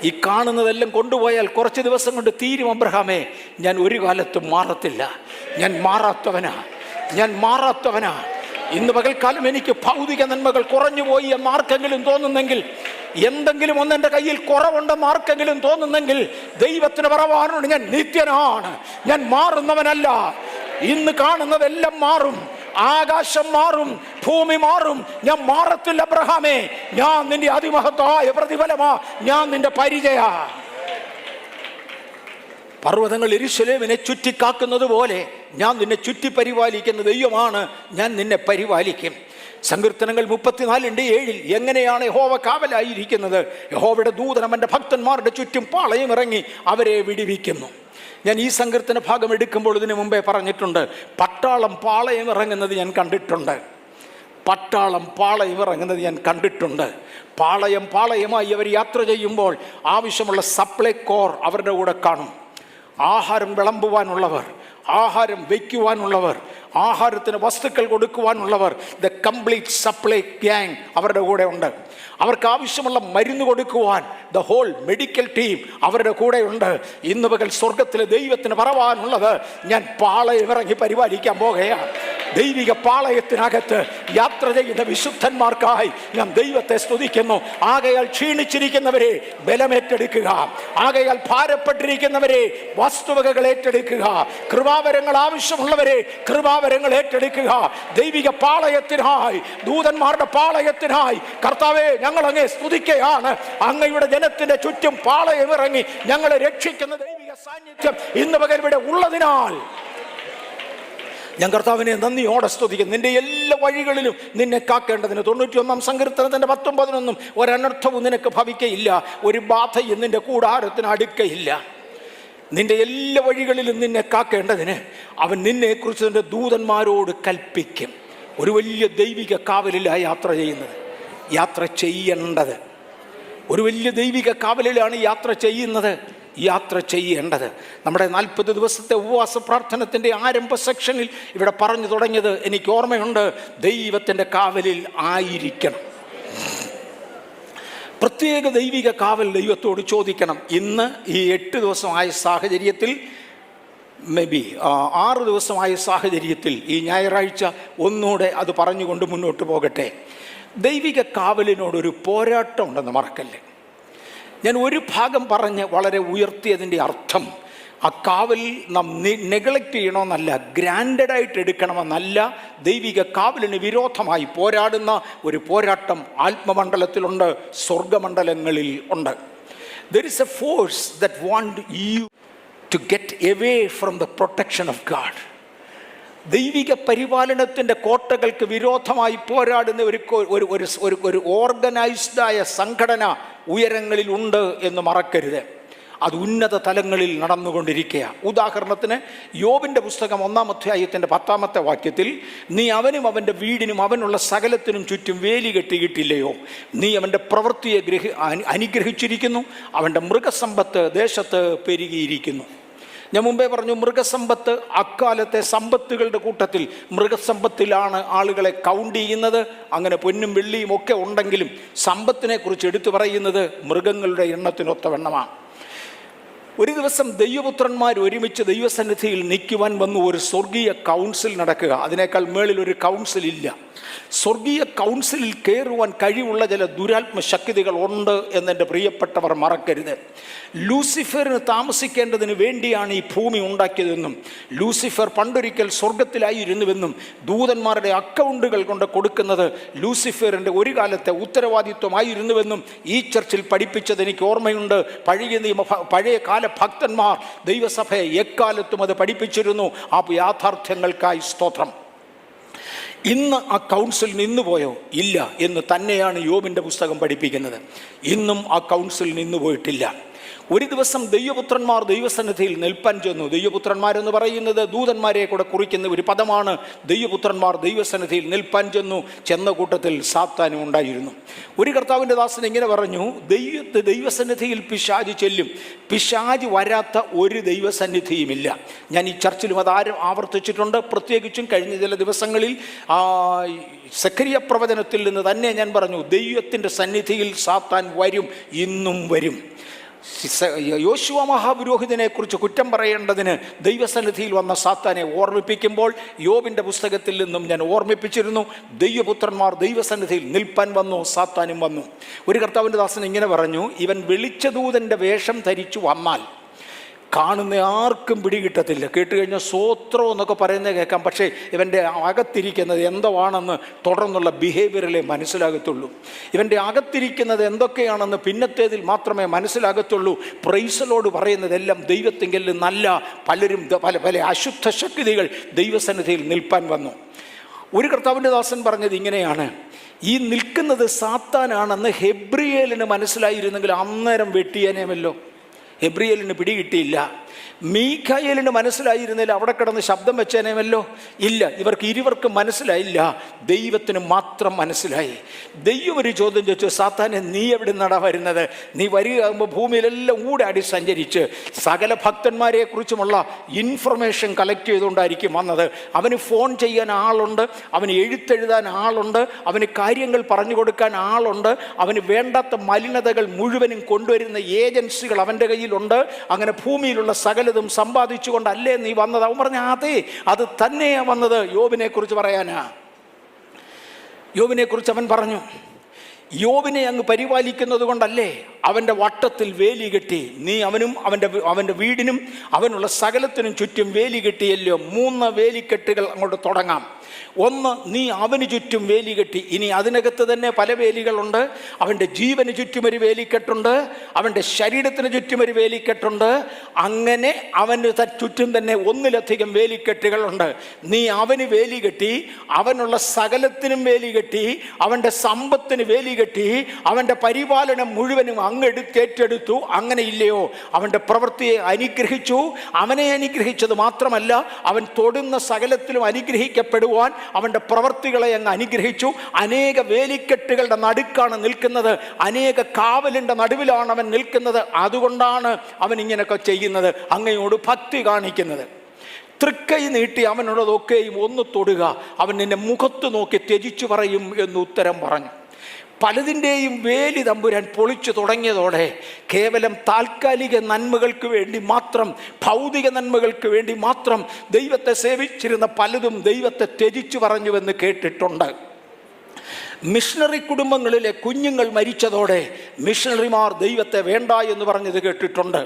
ഈ കാണുന്നതെല്ലാം കൊണ്ടുപോയാൽ കുറച്ച് ദിവസം കൊണ്ട് തീരും അബ്രഹാമേ. ഞാൻ ഒരു കാലത്തും മാറത്തില്ല, ഞാൻ മാറാത്തവനാ. ഇന്ന് പകൽക്കാലം എനിക്ക് ഭൗതിക നന്മകൾ കുറഞ്ഞുപോയി എന്ന് ആർക്കെങ്കിലും തോന്നുന്നെങ്കിൽ, എന്തെങ്കിലും ഒന്നെൻ്റെ കയ്യിൽ കുറവുണ്ടെന്ന് ആർക്കെങ്കിലും തോന്നുന്നെങ്കിൽ, ദൈവത്തിന് പറവാനുണ്ട്, ഞാൻ നിത്യനാണ്, ഞാൻ മാറുന്നവനല്ല. ഇന്ന് കാണുന്നതെല്ലാം മാറും, ആകാശം മാറും, ഭൂമി മാറും, ഞാൻ മാറത്തില്ല അബ്രഹാമേ. ഞാൻ നിന്റെ അതിമഹത്തായ പ്രതിഫലമാ, ഞാൻ നിന്റെ പരിചയ. പർവ്വതങ്ങൾ യെരൂശലേമിനെ ചുറ്റിക്കാക്കുന്നത് പോലെ ഞാൻ നിന്നെ ചുറ്റി പരിപാലിക്കുന്ന ദൈവമാണ്, ഞാൻ നിന്നെ പരിപാലിക്കും. സങ്കീർത്തനങ്ങൾ 34:7 എങ്ങനെയാണ് യഹോവ കാവലായിരിക്കുന്നത്? യഹോവയുടെ ദൂതൻ അവൻ്റെ ഭക്തന്മാരുടെ ചുറ്റും പാളയം ഇറങ്ങി അവരെ വിടിവിക്കുന്നു. ഞാൻ ഈ സങ്കീർത്തന ഭാഗം എടുക്കുമ്പോൾ ഇതിനു മുമ്പേ പറഞ്ഞിട്ടുണ്ട്, പട്ടാളം പാളയം ഇറങ്ങുന്നത് ഞാൻ കണ്ടിട്ടുണ്ട്. പാളയമായി അവർ യാത്ര ചെയ്യുമ്പോൾ ആവശ്യമുള്ള സപ്ലൈ കോർ അവരുടെ കൂടെ കാണും. ആഹാരം വിളമ്പുവാനുള്ളവർ, ആഹാരം വയ്ക്കുവാനുള്ളവർ, ആഹാരത്തിന് വസ്തുക്കൾ കൊടുക്കുവാനുള്ളവർ, ദ കംപ്ലീറ്റ് സപ്ലൈ ഗ്യാങ് അവരുടെ കൂടെ ഉണ്ട്. അവർക്ക് ആവശ്യമുള്ള മരുന്ന് കൊടുക്കുവാൻ ദ ഹോൾ മെഡിക്കൽ ടീം അവരുടെ കൂടെ ഉണ്ട്. ഇന്ന് പകൽ സ്വർഗത്തിലെ ദൈവത്തിന് പറവാനുള്ളത്, ഞാൻ പാളയം ഇറങ്ങി പരിപാലിക്കാൻ പോകുകയാണ്. ദൈവിക പാളയത്തിനകത്ത് യാത്ര ചെയ്യുന്ന വിശുദ്ധന്മാർക്കായി ഞാൻ ദൈവത്തെ സ്തുതിക്കുന്നു. ആകയാൽ ക്ഷീണിച്ചിരിക്കുന്നവരെ ബലമേറ്റെടുക്കുക, ആകയാൽ ഭാരപ്പെട്ടിരിക്കുന്നവരെ വസ്തുവകകൾ ഏറ്റെടുക്കുക, കൃപാവരങ്ങൾ ആവശ്യമുള്ളവരെ കൃപാവരങ്ങൾ ഏറ്റെടുക്കുക. ദൈവിക പാളയത്തിനായി, ദൂതന്മാരുടെ പാളയത്തിനായി കർത്താവേ ഞങ്ങൾ അങ്ങേ സ്തുതിക്കുകയാണ്. അങ്ങയുടെ ജനത്തിന്റെ ചുറ്റും പാളയം ഇറങ്ങി ഞങ്ങളെ രക്ഷിക്കുന്ന ദൈവിക സാന്നിധ്യം ഇന്ന് പകൽ ഇവിടെ ഉള്ളതിനാൽ ഞാൻ കർത്താവിനെ നന്ദിയോടെ സ്തുതിക്കുന്നു. നിന്റെ എല്ലാ വഴികളിലും നിന്നെ കാക്കേണ്ടതിന് 91 സങ്കീർത്തനത്തിന്റെ 10-11 ഒരനർത്ഥവും നിനക്ക് ഭവിക്കയില്ല, ഒരു ബാധയും നിന്റെ കൂടാരത്തിന് അടുക്കയില്ല. നിന്റെ എല്ലാ വഴികളിലും നിന്നെ കാക്കേണ്ടതിന് അവൻ നിന്നെക്കുറിച്ച് നിന്റെ ദൂതന്മാരോട് കൽപ്പിക്കും. ഒരു വലിയ ദൈവിക കാവലിലാണ് യാത്ര ചെയ്യേണ്ടത്. ഒരു വലിയ ദൈവിക കാവലിലാണ് യാത്ര ചെയ്യേണ്ടത്. നമ്മുടെ 40 ദിവസത്തെ ഉപവാസ പ്രാർത്ഥനത്തിൻ്റെ ആരംഭ സെക്ഷനിൽ ഇവിടെ പറഞ്ഞു തുടങ്ങിയത് എനിക്ക് ഓർമ്മയുണ്ട്, ദൈവത്തിൻ്റെ കാവലിൽ ആയിരിക്കണം. പ്രത്യേക ദൈവിക കാവൽ ദൈവത്തോട് ചോദിക്കണം. ഇന്ന് ഈ 8 ദിവസമായ സാഹചര്യത്തിൽ, മേ ബി 6 ദിവസമായ സാഹചര്യത്തിൽ, ഈ ഞായറാഴ്ച ഒന്നുകൂടെ അത് പറഞ്ഞുകൊണ്ട് മുന്നോട്ട് പോകട്ടെ. ദൈവിക കാവലിനോടൊരു പോരാട്ടം ഉണ്ടെന്ന് മറക്കല്ലേ. ഞാൻ ഒരു ഭാഗം പറഞ്ഞ് വളരെ ഉയർത്തിയതിൻ്റെ അർത്ഥം, ആ കാവൽ നാം നെഗ്ലക്റ്റ് ചെയ്യണമെന്നല്ല, ഗ്രാൻഡഡായിട്ട് എടുക്കണമെന്നല്ല. ദൈവിക കാവലിന് വിരോധമായി പോരാടുന്ന ഒരു പോരാട്ടം ആത്മമണ്ഡലത്തിലുണ്ട്, സ്വർഗമണ്ഡലങ്ങളിൽ ഉണ്ട്. There is a force that want you to get away from the protection of God. ദൈവിക പരിപാലനത്തിൻ്റെ കോട്ടകൾക്ക് വിരോധമായി പോരാടുന്ന ഒരു ഓർഗനൈസ്ഡായ സംഘടന ഉയരങ്ങളിൽ ഉണ്ട് എന്ന് മറക്കരുത്. അത് ഉന്നത തലങ്ങളിൽ നടന്നുകൊണ്ടിരിക്കുക. ഉദാഹരണത്തിന് യോബിൻ്റെ പുസ്തകം 1-ാം അധ്യായത്തിൻ്റെ 10-ാമത്തെ വാക്യത്തിൽ, നീ അവനും അവൻ്റെ വീടിനും അവനുള്ള സകലത്തിനും ചുറ്റും വേലി കെട്ടിയിട്ടില്ലയോ? നീ അവൻ്റെ പ്രവൃത്തിയെ അനുഗ്രഹിച്ചിരിക്കുന്നു, അവൻ്റെ മൃഗസമ്പത്ത് ദേശത്ത് പെരുകിയിരിക്കുന്നു. ഞാൻ മുമ്പേ പറഞ്ഞു, മൃഗസമ്പത്ത് അക്കാലത്തെ സമ്പത്തുകളുടെ കൂട്ടത്തിൽ മൃഗസമ്പത്തിലാണ് ആളുകളെ കൗണ്ട് ചെയ്യുന്നത്. അങ്ങനെ പൊന്നും വെള്ളിയും ഒക്കെ ഉണ്ടെങ്കിലും സമ്പത്തിനെ കുറിച്ച് എടുത്തു പറയുന്നത് മൃഗങ്ങളുടെ എണ്ണത്തിനൊത്തവണ്ണമാണ്. ഒരു ദിവസം ദൈവപുത്രന്മാർ ഒരുമിച്ച് ദൈവസന്നിധിയിൽ നിൽക്കുവാൻ വന്നു. ഒരു സ്വർഗീയ കൗൺസിൽ നടക്കുക. അതിനേക്കാൾ മേളിൽ ഒരു കൗൺസിൽ ഇല്ല. സ്വർഗീയ കൗൺസിലിൽ കയറുവാൻ കഴിവുള്ള ചില ദുരാത്മ ശക്തികൾ ഉണ്ട് എന്നെൻ്റെ പ്രിയപ്പെട്ടവർ മറക്കരുത്. ലൂസിഫറിന് താമസിക്കേണ്ടതിന് വേണ്ടിയാണ് ഈ ഭൂമി ഉണ്ടാക്കിയതെന്നും ലൂസിഫർ പണ്ടൊരിക്കൽ സ്വർഗത്തിലായിരുന്നുവെന്നും ദൂതന്മാരുടെ അക്കൗണ്ടുകൾ കൊണ്ട് കൊടുക്കുന്നത് ലൂസിഫറിൻ്റെ ഒരു കാലത്തെ ഉത്തരവാദിത്വമായിരുന്നുവെന്നും ഈ ചർച്ചിൽ പഠിപ്പിച്ചത് എനിക്ക് ഓർമ്മയുണ്ട്. പഴയ കാല ഭക്തന്മാർ ദൈവസഭയെ എക്കാലത്തും അത് പഠിപ്പിച്ചിരുന്നു. ആ യാഥാർത്ഥ്യങ്ങൾക്കായി സ്തോത്രം. ഇന്ന് ആ കൗൺസിൽ നിന്നുപോയോ? ഇല്ല എന്ന് തന്നെയാണ് യോബിൻ്റെ പുസ്തകം പഠിപ്പിക്കുന്നത്. ഇന്നും ആ കൗൺസിൽ നിന്നുപോയിട്ടില്ല. ഒരു ദിവസം ദൈവപുത്രന്മാർ ദൈവസന്നിധിയിൽ നിൽപ്പാൻ ചെന്നു. ദൈവപുത്രന്മാരെന്ന് പറയുന്നത് ദൂതന്മാരെ കൂടെ കുറിക്കുന്ന ഒരു പദമാണ്. ദൈവപുത്രന്മാർ ദൈവസന്നിധിയിൽ നിൽപ്പാൻ ചെന്ന കൂട്ടത്തിൽ സാത്താനും ഉണ്ടായിരുന്നു. ഒരു കർത്താവിൻ്റെ ദാസൻ ഇങ്ങനെ പറഞ്ഞു, ദൈവസന്നിധിയിൽ പിശാച് ചെല്ലും. പിശാച് വരാത്ത ഒരു ദൈവസന്നിധിയുമില്ല. ഞാൻ ഈ ചർച്ചിലും അത് ആവർത്തിച്ചിട്ടുണ്ട്. പ്രത്യേകിച്ചും കഴിഞ്ഞ ചില ദിവസങ്ങളിൽ സഖരിയ പ്രവചനത്തിൽ നിന്ന് തന്നെ ഞാൻ പറഞ്ഞു, ദൈവത്തിൻ്റെ സന്നിധിയിൽ സാത്താൻ വരും, ഇന്നും വരും. യോശുവ മഹാപുരോഹിതനെ കുറിച്ച് കുറ്റം പറയേണ്ടതിന് ദൈവസന്നിധിയിൽ വന്ന സാത്താനെ ഓർമ്മിപ്പിക്കുമ്പോൾ യോബിൻ്റെ പുസ്തകത്തിൽ നിന്നും ഞാൻ ഓർമ്മിപ്പിച്ചിരുന്നു, ദൈവപുത്രന്മാർ ദൈവസന്നിധിയിൽ നിൽപ്പാൻ വന്നു, സാത്താനും വന്നു. ഒരു കർത്താവിൻ്റെ ദാസൻ ഇങ്ങനെ പറഞ്ഞു, ഇവൻ വെളിച്ചദൂതൻ്റെ വേഷം ധരിച്ചു വന്നാൽ കാണുന്ന ആർക്കും പിടികിട്ടത്തില്ല. കേട്ടുകഴിഞ്ഞാൽ സ്വോത്രം എന്നൊക്കെ പറയുന്നത് കേൾക്കാം, പക്ഷേ ഇവൻ്റെ അകത്തിരിക്കുന്നത് എന്തോ ആണെന്ന് തുടർന്നുള്ള ബിഹേവിയറിലെ മനസ്സിലാകത്തുള്ളൂ. ഇവൻ്റെ അകത്തിരിക്കുന്നത് എന്തൊക്കെയാണെന്ന് പിന്നത്തേതിൽ മാത്രമേ മനസ്സിലാകത്തുള്ളൂ. പ്രൈസലോട് പറയുന്നതെല്ലാം ദൈവത്തെങ്കിൽ നല്ല പലരും പല അശുദ്ധ ശക്തികൾ ദൈവസന്നിധിയിൽ നിൽപ്പാൻ വന്നു. ഒരു കർത്താവിൻ്റെ ദാസൻ പറഞ്ഞത് ഇങ്ങനെയാണ്, ഈ നിൽക്കുന്നത് സാത്താനാണെന്ന് ഹെബ്രിയേലിന് മനസ്സിലായിരുന്നെങ്കിൽ അന്നേരം വെട്ടിയേനേമല്ലോ. ഹെബ്രിയേലിന് പിടികിട്ടിയില്ല. മീഖായേലിന് മനസ്സിലായിരുന്നില്ല, അവിടെ കിടന്ന് ശബ്ദം വെച്ചേനേമല്ലോ. ഇല്ല, ഇരുവർക്കും മനസ്സിലായില്ല, ദൈവത്തിന് മാത്രം മനസ്സിലായി. ദൈവം ഒരു ചോദ്യം ചോദിച്ചു, സാത്താനെ നീ എവിടെ നിന്നാണ് വരുന്നത്? നീ വരികയാകുമ്പോൾ ഭൂമിയിലെല്ലാം ഊടാടി സഞ്ചരിച്ച് സകല ഭക്തന്മാരെ കുറിച്ചുമുള്ള ഇൻഫർമേഷൻ കളക്ട് ചെയ്തുകൊണ്ടായിരിക്കും വന്നത്. അവന് ഫോൺ ചെയ്യാൻ ആളുണ്ട്, അവന് എഴുത്തെഴുതാൻ ആളുണ്ട്, അവന് കാര്യങ്ങൾ പറഞ്ഞു കൊടുക്കാൻ ആളുണ്ട്, അവന് വേണ്ടാത്ത മലിനതകൾ മുഴുവനും കൊണ്ടുവരുന്ന ഏജൻസികൾ അവൻ്റെ കയ്യിലുണ്ട്. അങ്ങനെ ഭൂമിയിലുള്ള സകലതും സമ്പാദിച്ചുകൊണ്ടല്ലേ നീ വന്നത്? അവൻ പറഞ്ഞ അതെ, അത് തന്നെയാ വന്നത്. യോബിനെ കുറിച്ച് പറയാനാ. യോബിനെ കുറിച്ച് അവൻ പറഞ്ഞു, യോബിനെ അങ്ങ് പരിപാലിക്കുന്നത് കൊണ്ടല്ലേ അവൻ്റെ വട്ടത്തിൽ വേലി കെട്ടി. നീ അവനും അവൻ്റെ വീടിനും അവനുള്ള സകലത്തിനും ചുറ്റും വേലി കെട്ടിയല്ലോ. 3 വേലിക്കെട്ടുകൾ അങ്ങോട്ട് തുടങ്ങാം. 1, നീ അവന് ചുറ്റും വേലി കെട്ടി. ഇനി അതിനകത്ത് തന്നെ പല വേലികളുണ്ട്. അവൻ്റെ ജീവന് ചുറ്റും ഒരു വേലിക്കെട്ടുണ്ട്, അവൻ്റെ ശരീരത്തിന് ചുറ്റും ഒരു വേലിക്കെട്ടുണ്ട്. അങ്ങനെ അവന് ചുറ്റും തന്നെ 1-ലധികം വേലിക്കെട്ടുകളുണ്ട്. നീ അവന് വേലി കെട്ടി, അവനുള്ള സകലത്തിനും വേലി കെട്ടി, അവൻ്റെ സമ്പത്തിന് വേലി കെട്ടി, അവൻ്റെ പരിപാലനം മുഴുവനും ഏറ്റെടുത്തു. അങ്ങനെ ഇല്ലയോ? അവൻ്റെ പ്രവൃത്തിയെ അനുഗ്രഹിച്ചു. അവനെ അനുഗ്രഹിച്ചത് മാത്രമല്ല, അവൻ തൊടുന്ന സകലത്തിലും അനുഗ്രഹിക്കപ്പെടുവാൻ അവൻ്റെ പ്രവൃത്തികളെ അങ്ങ് അനുഗ്രഹിച്ചു. അനേക വേലിക്കെട്ടുകളുടെ നടുക്കാണ് നിൽക്കുന്നത്, അനേക കാവലിൻ്റെ നടുവിലാണ് അവൻ നിൽക്കുന്നത്. അതുകൊണ്ടാണ് അവൻ ഇങ്ങനെയൊക്കെ ചെയ്യുന്നത്, അങ്ങയോട് ഭക്തി കാണിക്കുന്നത്. തൃക്കൈ നീട്ടി അവനുള്ളതൊക്കെയും ഒന്ന് തൊടുക, അവൻ നിന്നെ മുഖത്ത് നോക്കി ത്യജിച്ചു പറയും എന്ന് ഉത്തരം പറഞ്ഞു. പലതിൻ്റെയും വേലി തമ്പുരാൻ പൊളിച്ചു തുടങ്ങിയതോടെ കേവലം താൽക്കാലിക നന്മകൾക്ക് വേണ്ടി മാത്രം, ഭൗതിക നന്മകൾക്ക് വേണ്ടി മാത്രം ദൈവത്തെ സേവിച്ചിരുന്ന പലതും ദൈവത്തെ ത്യജിച്ചു പറഞ്ഞുവെന്ന് കേട്ടിട്ടുണ്ട്. മിഷണറി കുടുംബങ്ങളിലെ കുഞ്ഞുങ്ങൾ മരിച്ചതോടെ മിഷണറിമാർ ദൈവത്തെ വേണ്ട എന്ന് പറഞ്ഞത് കേട്ടിട്ടുണ്ട്.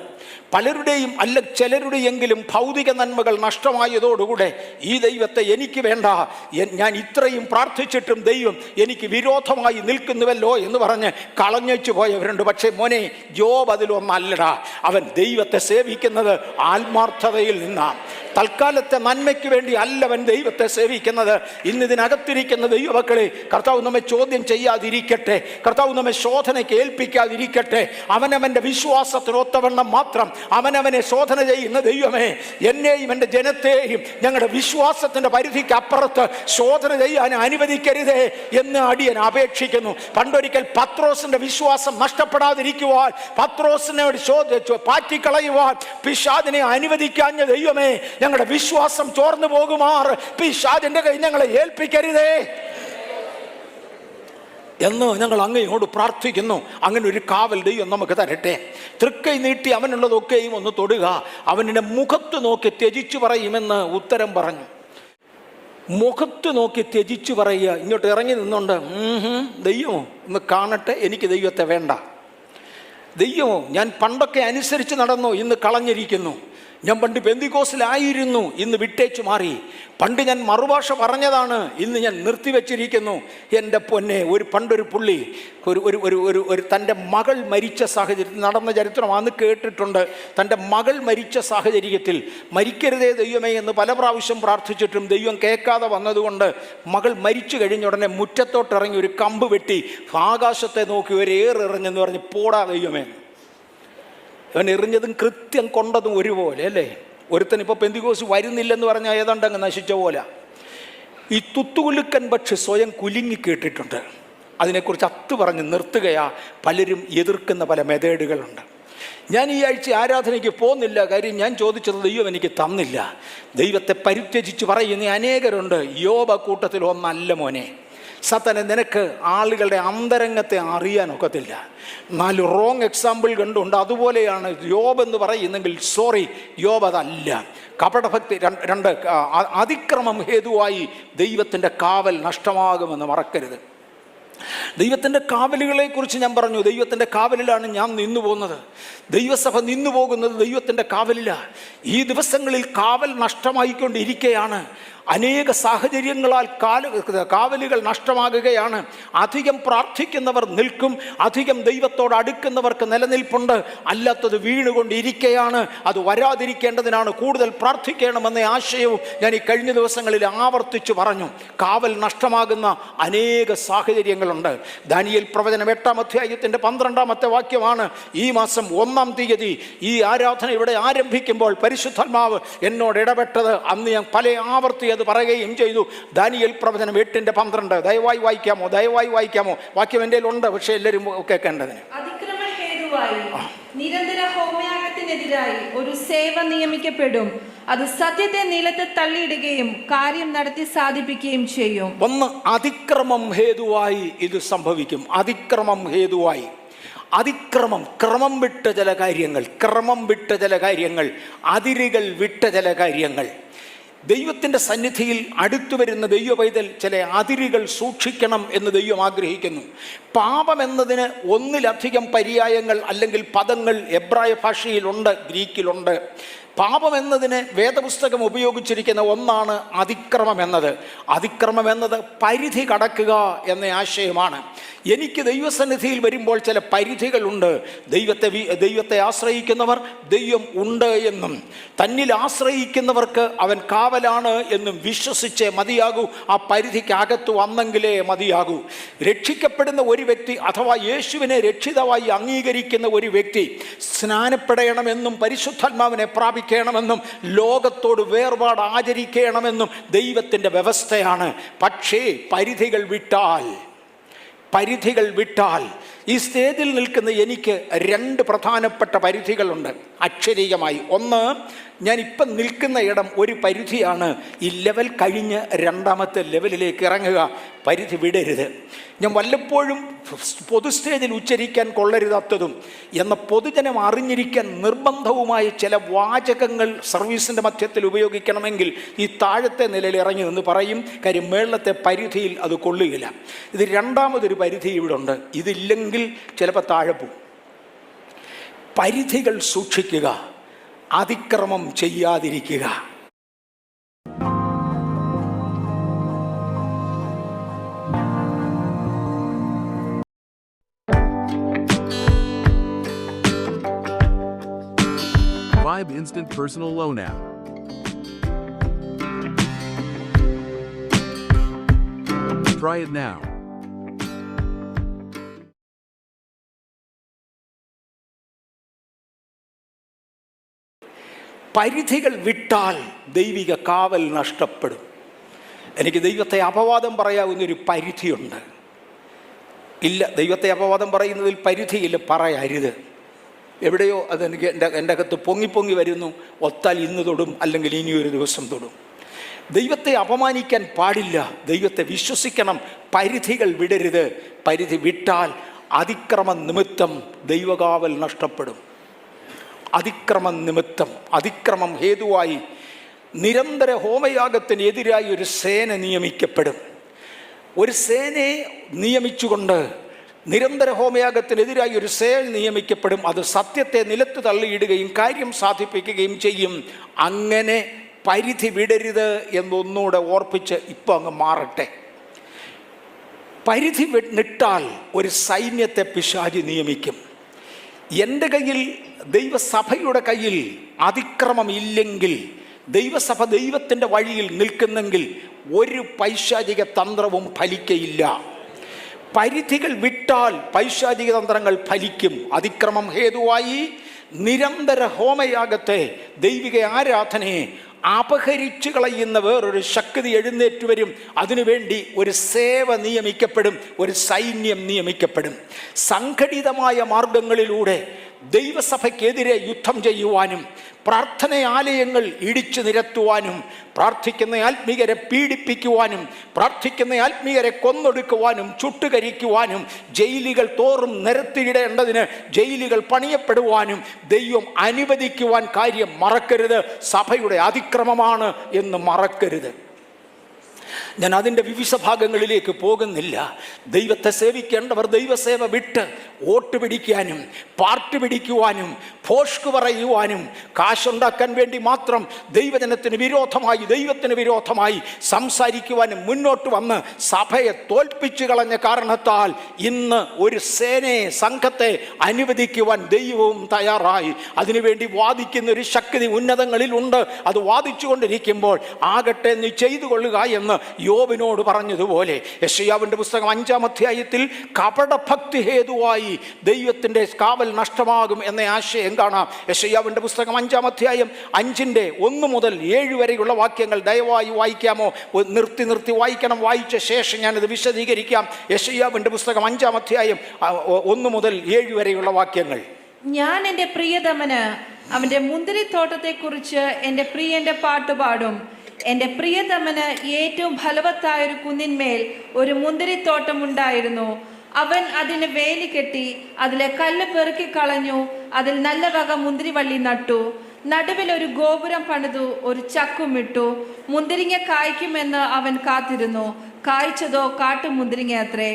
പലരുടെയും ചിലരുടെയെങ്കിലും ഭൗതിക നന്മകൾ നഷ്ടമായതോടുകൂടെ ഈ ദൈവത്തെ എനിക്ക് വേണ്ട, ഞാൻ ഇത്രയും പ്രാർത്ഥിച്ചിട്ടും ദൈവം എനിക്ക് വിരോധമായി നിൽക്കുന്നുവല്ലോ എന്ന് പറഞ്ഞ് കളഞ്ഞു പോയവരുണ്ട്. പക്ഷേ മോനെ, ജോബ് അതിലൊന്നല്ലടാ. അവൻ ദൈവത്തെ സേവിക്കുന്നത് ആത്മാർത്ഥതയിൽ നിന്നാണ്. തൽക്കാലത്തെ നന്മയ്ക്ക് വേണ്ടി അല്ലവൻ ദൈവത്തെ സേവിക്കുന്നത്. ഇന്ന് ഇതിനകത്തിരിക്കുന്ന ദൈവമക്കളെ, കർത്താവ് നമ്മെ ചോദ്യം ചെയ്യാതിരിക്കട്ടെ, കർത്താവ് നമ്മെ ശോധനയ്ക്ക് ഏൽപ്പിക്കാതിരിക്കട്ടെ. അവനവൻ്റെ വിശ്വാസത്തിനൊത്തവണ്ണം മാത്രം അവനവനെ ശോധന ചെയ്യുന്ന ദൈവമേ, എന്നെയും എൻ്റെ ജനത്തെയും ഞങ്ങളുടെ വിശ്വാസത്തിൻ്റെ പരിധിക്ക് അപ്പുറത്ത് ശോധന ചെയ്യാൻ അനുവദിക്കരുതേ എന്ന് അടിയൻ അപേക്ഷിക്കുന്നു. പണ്ടൊരിക്കൽ പത്രോസിന്റെ വിശ്വാസം നഷ്ടപ്പെടാതിരിക്കുവാൻ, പത്രോസിനെ പാറ്റിക്കളയുവാൻ പിശാചിനെ അനുവദിക്കാഞ്ഞ ദൈവമേ, ഞങ്ങളുടെ വിശ്വാസം ചോർന്നു പോകുമാർ പിശാചിന്റെ കൈ ഞങ്ങളെ ഏൽപ്പിക്കരുതേ എന്ന് ഞങ്ങൾ അങ്ങയോട് പ്രാർത്ഥിക്കുന്നു. അങ്ങനെ ഒരു കാവൽ ദൈവം നമുക്ക് തരട്ടെ. തൃക്കൈ നീട്ടി അവനുള്ളതൊക്കെയും ഒന്ന് തൊടുക, അവനെ മുഖത്ത് നോക്കി ത്യജിച്ചു പറയുമെന്ന് ഉത്തരം പറഞ്ഞു. മുഖത്ത് നോക്കി ത്യജിച്ചു പറയുക. ഇങ്ങോട്ട് ഇറങ്ങി നിന്നുകൊണ്ട് ദൈവമോ ഒന്ന് കാണട്ടെ, എനിക്ക് ദൈവത്തെ വേണ്ട. ദൈവമോ ഞാൻ പണ്ടൊക്കെ അനുസരിച്ച് നടന്നു, ഇന്ന് കളഞ്ഞിരിക്കുന്നു. ഞാൻ പണ്ട് പെന്തിക്കോസിലായിരുന്നു, ഇന്ന് വിട്ടേച്ചു മാറി. പണ്ട് ഞാൻ മറുഭാഷ പറഞ്ഞതാണ്, ഇന്ന് ഞാൻ നിർത്തിവെച്ചിരിക്കുന്നു. എൻ്റെ പൊന്നെ, പണ്ടൊരു പുള്ളി ഒരു തൻ്റെ മകൾ മരിച്ച സാഹചര്യത്തിൽ നടന്ന ചരിത്രം അന്ന് കേട്ടിട്ടുണ്ട്. തൻ്റെ മകൾ മരിച്ച സാഹചര്യത്തിൽ മരിക്കരുതേ ദൈവമേ എന്ന് പല പ്രാവശ്യം പ്രാർത്ഥിച്ചിട്ടും ദൈവം കേൾക്കാതെ വന്നതുകൊണ്ട് മകൾ മരിച്ചു കഴിഞ്ഞ ഉടനെ മുറ്റത്തോട്ടിറങ്ങി ഒരു കമ്പ് വെട്ടി ആകാശത്തെ നോക്കി ഒരു ഏറെറിഞ്ഞെന്ന് പറഞ്ഞ് പോടാ ദൈവമേ. അവൻ എറിഞ്ഞതും കൃത്യം കൊണ്ടതും ഒരുപോലെ അല്ലേ. ഒരുത്തൻ ഇപ്പോൾ പെന്തിക്കോസ് വരുന്നില്ലെന്ന് പറഞ്ഞാൽ ഏതാണ്ട് അങ്ങ് നശിച്ച പോലെ. ഈ തുത്തുകുലുക്കൻ പക്ഷി സ്വയം കുലുങ്ങി കേട്ടിട്ടുണ്ട്. അതിനെക്കുറിച്ച് പറഞ്ഞ് നിർത്തുകയാ. പലരും എതിർക്കുന്ന പല മെതേഡുകളുണ്ട്. ഞാൻ ഈ ആഴ്ച ആരാധനയ്ക്ക് പോകുന്നില്ല, കാര്യം ഞാൻ ചോദിച്ചത് ദൈവം എനിക്ക് തന്നില്ല. ദൈവത്തെ പരിത്യജിച്ച് പറയുന്ന അനേകരുണ്ട്. യോബ കൂട്ടത്തിൽ ഒന്നല്ല മോനെ. സത്തനെ, നിനക്ക് ആളുകളുടെ അന്തരംഗത്തെ അറിയാനൊക്കത്തില്ല. 4 റോങ് എക്സാമ്പിൾ കണ്ടുണ്ട്. അതുപോലെയാണ് യോബ് എന്ന് പറയുന്നെങ്കിൽ സോറി, യോബ് അതല്ല. കപടഭക്തി 2 അതിക്രമം ഹേതുവായി ദൈവത്തിൻ്റെ കാവൽ നഷ്ടമാകുമെന്ന് മറക്കരുത്. ദൈവത്തിൻ്റെ കാവലുകളെ കുറിച്ച് ഞാൻ പറഞ്ഞു. ദൈവത്തിൻ്റെ കാവലിലാണ് ഞാൻ നിന്നു പോകുന്നത്. ദൈവസഭ നിന്നു പോകുന്നത് ദൈവത്തിൻ്റെ കാവലിലാണ്. ഈ ദിവസങ്ങളിൽ കാവൽ നഷ്ടമായിക്കൊണ്ടിരിക്കുകയാണ്. അനേക സാഹചര്യങ്ങളാൽ കാവലുകൾ നഷ്ടമാകുകയാണ്. അധികം പ്രാർത്ഥിക്കുന്നവർ നിൽക്കും, അധികം ദൈവത്തോട് അടുക്കുന്നവർക്ക് നിലനിൽപ്പുണ്ട്. അല്ലാത്തത് വീണുകൊണ്ടിരിക്കുകയാണ്. അത് വരാതിരിക്കേണ്ടതിനാണ് കൂടുതൽ പ്രാർത്ഥിക്കണമെന്ന ആശയവും ഞാൻ ഈ കഴിഞ്ഞ ദിവസങ്ങളിൽ ആവർത്തിച്ചു പറഞ്ഞു. കാവൽ നഷ്ടമാകുന്ന അനേക സാഹചര്യങ്ങളുണ്ട്. ദാനിയേൽ പ്രവചനം 8-ാം അധ്യായത്തിൻ്റെ 12-ാമത്തെ വാക്യമാണ്. ഈ മാസം 1-ാം തീയതി ഈ ആരാധന ഇവിടെ ആരംഭിക്കുമ്പോൾ പരിശുദ്ധാത്മാവ് എന്നോട് ഇടപെട്ടത്. അന്ന് ഞാൻ പല ആവർത്തി അത് പറയുകയും ചെയ്തു. ദാനിയേൽ പ്രവചനം 8:12. ദയവായി വായിക്കാമോ? വാക്യം എൻ്റെ ഉണ്ട്, പക്ഷെ എല്ലാവരും കേൾക്കേണ്ടതിന്. അതിക്രമ ഹേതുവായി നിരന്തര ഹോമയാഗത്തിനെതിരായി ഒരു സേവ നിയമിക്കപ്പെടും. അത് സത്യത്തെ നിലത്ത് തള്ളിയിടുകയും കാര്യം നടത്തി സാധിപ്പിക്കുകയും ചെയ്യും. അതിക്രമം ഹേതുവായി ഇത് സംഭവിക്കും. അതിക്രമം ഹേതുവായി ക്രമം വിട്ട ചില കാര്യങ്ങൾ, അതിരുകൾ വിട്ട ചില കാര്യങ്ങൾ. ദൈവത്തിൻ്റെ സന്നിധിയിൽ അടുത്തു വരുന്ന ദൈവ പൈതൽ ചില അതിരുകൾ സൂക്ഷിക്കണം എന്ന് ദൈവം ആഗ്രഹിക്കുന്നു. പാപം എന്നതിന് 1-ലധികം പര്യായങ്ങൾ അല്ലെങ്കിൽ പദങ്ങൾ എബ്രായ ഭാഷയിലുണ്ട്, ഗ്രീക്കിലുണ്ട്. പാപം എന്നതിന് വേദപുസ്തകം ഉപയോഗിച്ചിരിക്കുന്ന ഒന്നാണ് അതിക്രമം എന്നത് പരിധി കടക്കുക എന്ന ആശയമാണ്. എനിക്ക് ദൈവസന്നിധിയിൽ വരുമ്പോൾ ചില പരിധികളുണ്ട്. ദൈവത്തെ ആശ്രയിക്കുന്നവർ ദൈവം ഉണ്ട് എന്നും തന്നിൽ ആശ്രയിക്കുന്നവർക്ക് അവൻ കാവലാണ് എന്നും വിശ്വസിച്ചേ മതിയാകൂ. ആ പരിധിക്കകത്ത് വന്നെങ്കിലേ മതിയാകൂ. രക്ഷിക്കപ്പെടുന്ന ഒരു വ്യക്തി അഥവാ യേശുവിനെ രക്ഷിതാവായി അംഗീകരിക്കുന്ന ഒരു വ്യക്തി സ്നാനപ്പെടണമെന്നും പരിശുദ്ധാത്മാവിനെ പ്രാപിക്കണമെന്നും ലോകത്തോട് വേർപാട് ആചരിക്കണമെന്നും ദൈവത്തിൻ്റെ വ്യവസ്ഥയാണ്. പക്ഷേ പരിധികൾ വിട്ടാൽ ഈ സ്റ്റേജിൽ നിൽക്കുന്ന എനിക്ക് 2 പ്രധാനപ്പെട്ട പരിധികളുണ്ട് അക്ഷരീയമായി. ഒന്ന്, ഞാനിപ്പം നിൽക്കുന്ന ഇടം ഒരു പരിധിയാണ്. ഈ ലെവൽ കഴിഞ്ഞ് 2ാമത്തെ ലെവലിലേക്ക് ഇറങ്ങുക. പരിധി വിടരുത്. ഞാൻ വല്ലപ്പോഴും പൊതു സ്റ്റേജിൽ ഉച്ചരിക്കാൻ കൊള്ളരുതാത്തതും എന്ന പൊതുജനം അറിഞ്ഞിരിക്കാൻ നിർബന്ധവുമായ ചില വാചകങ്ങൾ സർവീസിൻ്റെ മധ്യത്തിൽ ഉപയോഗിക്കണമെങ്കിൽ ഈ താഴത്തെ നിലയിൽ ഇറങ്ങി നിന്ന് പറയും. കാര്യം മേളത്തെ പരിധിയിൽ അത് കൊള്ളുകയില്ല. ഇത് 2ാമതൊരു പരിധി ഇവിടെ ഉണ്ട്. ഇതില്ലെങ്കിൽ ചിലപ്പോൾ താഴെ പോകും. പരിധികൾ സൂക്ഷിക്കുക, അതിക്രമം ചെയ്യാതിരിക്കുക. Vibe Instant Personal Loan App. Try it now. പരിധികൾ വിട്ടാൽ ദൈവിക കാവൽ നഷ്ടപ്പെടും. എനിക്ക് ദൈവത്തെ അപവാദം പറയാവുന്നൊരു പരിധിയുണ്ട്. ഇല്ല, ദൈവത്തെ അപവാദം പറയുന്നതിൽ പരിധിയില്ല, പറയരുത്. എവിടെയോ അതെനിക്ക് എൻ്റെ അകത്ത് പൊങ്ങി വരുന്നു. ഒത്താൽ ഇന്ന് തൊടും, അല്ലെങ്കിൽ ഇനിയൊരു ദിവസം തൊടും. ദൈവത്തെ അപമാനിക്കാൻ പാടില്ല, ദൈവത്തെ വിശ്വസിക്കണം. പരിധികൾ വിടരുത്. പരിധി വിട്ടാൽ അതിക്രമ നിമിത്തം ദൈവകാവൽ നഷ്ടപ്പെടും. അതിക്രമം ഹേതുവായി നിരന്തര ഹോമയാഗത്തിനെതിരായി ഒരു സേന നിയമിക്കപ്പെടും. ഒരു സേനയെ നിയമിച്ചുകൊണ്ട് നിരന്തര ഹോമയാഗത്തിനെതിരായി ഒരു സേന നിയമിക്കപ്പെടും. അത് സത്യത്തെ നിലത്ത് തള്ളിയിടുകയും കാര്യം സാധിപ്പിക്കുകയും ചെയ്യും. അങ്ങനെ പരിധി വിടരുത് എന്നൊന്നുകൂടെ ഓർപ്പിച്ച് ഇപ്പം അങ്ങ് മാറട്ടെ. പരിധി വിട്ടാൽ ഒരു സൈന്യത്തെ പിശാചി നിയമിക്കും. എൻ്റെ കയ്യിൽ, ദൈവസഭയുടെ കയ്യിൽ അതിക്രമം ഇല്ലെങ്കിൽ, ദൈവസഭ ദൈവത്തിൻ്റെ വഴിയിൽ നിൽക്കുന്നെങ്കിൽ ഒരു പൈശാചിക തന്ത്രവും ഫലിക്കയില്ല. പരിധികൾ വിട്ടാൽ പൈശാചിക തന്ത്രങ്ങൾ ഫലിക്കും. അതിക്രമം ഹേതുവായി നിരന്തര ഹോമയാഗത്തെ, ദൈവിക ആരാധനയെ അപഹരിച്ചു കളയുന്ന വേറൊരു ശക്തി എഴുന്നേറ്റ് വരും. അതിനുവേണ്ടി ഒരു സേവ നിയമിക്കപ്പെടും, ഒരു സൈന്യം നിയമിക്കപ്പെടും. സംഘടിതമായ മാർഗങ്ങളിലൂടെ ദൈവസഭയ്ക്കെതിരെ യുദ്ധം ചെയ്യുവാനും പ്രാർത്ഥനയാലയങ്ങൾ ഇടിച്ചു നിരത്തുവാനും പ്രാർത്ഥിക്കുന്ന ആത്മീയരെ പീഡിപ്പിക്കുവാനും പ്രാർത്ഥിക്കുന്ന ആത്മീയരെ കൊന്നൊടുക്കുവാനും ചുട്ടുകരിക്കുവാനും ജയിലുകൾ തോറും നിരത്തിയിടേണ്ടതിന് ജയിലുകൾ പണിയപ്പെടുവാനും ദൈവം അനുവദിക്കുവാൻ കാര്യം മറക്കരുത്. സഭയുടെ അതിക്രമമാണ് എന്ന് മറക്കരുത്. ഞാൻ അതിൻ്റെ വിവിധ ഭാഗങ്ങളിലേക്ക് പോകുന്നില്ല. ദൈവത്തെ സേവിക്കേണ്ടവർ ദൈവസേവ വിട്ട് വോട്ട് പിടിക്കാനും പാർട്ടി പിടിക്കുവാനും ഫോഷ്ക് പറയുവാനും കാശുണ്ടാക്കാൻ വേണ്ടി മാത്രം ദൈവത്തിന് വിരോധമായി സംസാരിക്കുവാനും മുന്നോട്ട് വന്ന് സഭയെ തോൽപ്പിച്ചു കളഞ്ഞ കാരണത്താൽ ഇന്ന് ഒരു സേനയെ, സംഘത്തെ അനുവദിക്കുവാൻ ദൈവവും തയ്യാറായി. അതിനുവേണ്ടി വാദിക്കുന്ന ഒരു ശക്തി ഉന്നതങ്ങളിലുണ്ട്. അത് വാദിച്ചു കൊണ്ടിരിക്കുമ്പോൾ ആകട്ടെ നീ ചെയ്തു കൊള്ളുക എന്ന് യോബിനോട് പറഞ്ഞതുപോലെ യെശയ്യാവിൻ്റെ പുസ്തകം 5-ാം അധ്യായത്തിൽ കപടഭക്തി ഹേതുവായി ദൈവത്തിൻ്റെ കാവൽ നഷ്ടമാകും എന്ന ആശയം കാണാം. യെശയ്യാവിൻ്റെ പുസ്തകം 5-ാം അധ്യായം 5-1 മുതൽ 7 വരെയുള്ള വാക്യങ്ങൾ ദയവായി വായിക്കാമോ? നിർത്തി വായിക്കണം. വായിച്ച ശേഷം ഞാനിത് വിശദീകരിക്കാം. യെശയ്യാവിൻ്റെ പുസ്തകം 5-ാം അധ്യായം 1 മുതൽ 7 വരെയുള്ള വാക്യങ്ങൾ. ഞാൻ എൻ്റെ പ്രിയതമന് അവൻ്റെ മുന്തിരിത്തോട്ടത്തെക്കുറിച്ച് എൻ്റെ പ്രിയൻ്റെ പാട്ടുപാടും. എൻ്റെ പ്രിയതമന് ഏറ്റവും ഫലവത്തായൊരു കുന്നിന്മേൽ ഒരു മുന്തിരിത്തോട്ടം ഉണ്ടായിരുന്നു. അവൻ അതിന് വേലി കെട്ടി അതിലെ കല്ല് പെറുക്കി കളഞ്ഞു. അതിൽ നല്ല വക മുന്തിരിവള്ളി നട്ടു. നടുവിൽ ഒരു ഗോപുരം പണിതു, ഒരു ചക്കുമിട്ടു. മുന്തിരിങ്ങ കായ്ക്കുമെന്ന് അവൻ കാത്തിരുന്നു. കായ്ച്ചതോ കാട്ടുമുന്തിരിങ്ങ അത്രേ.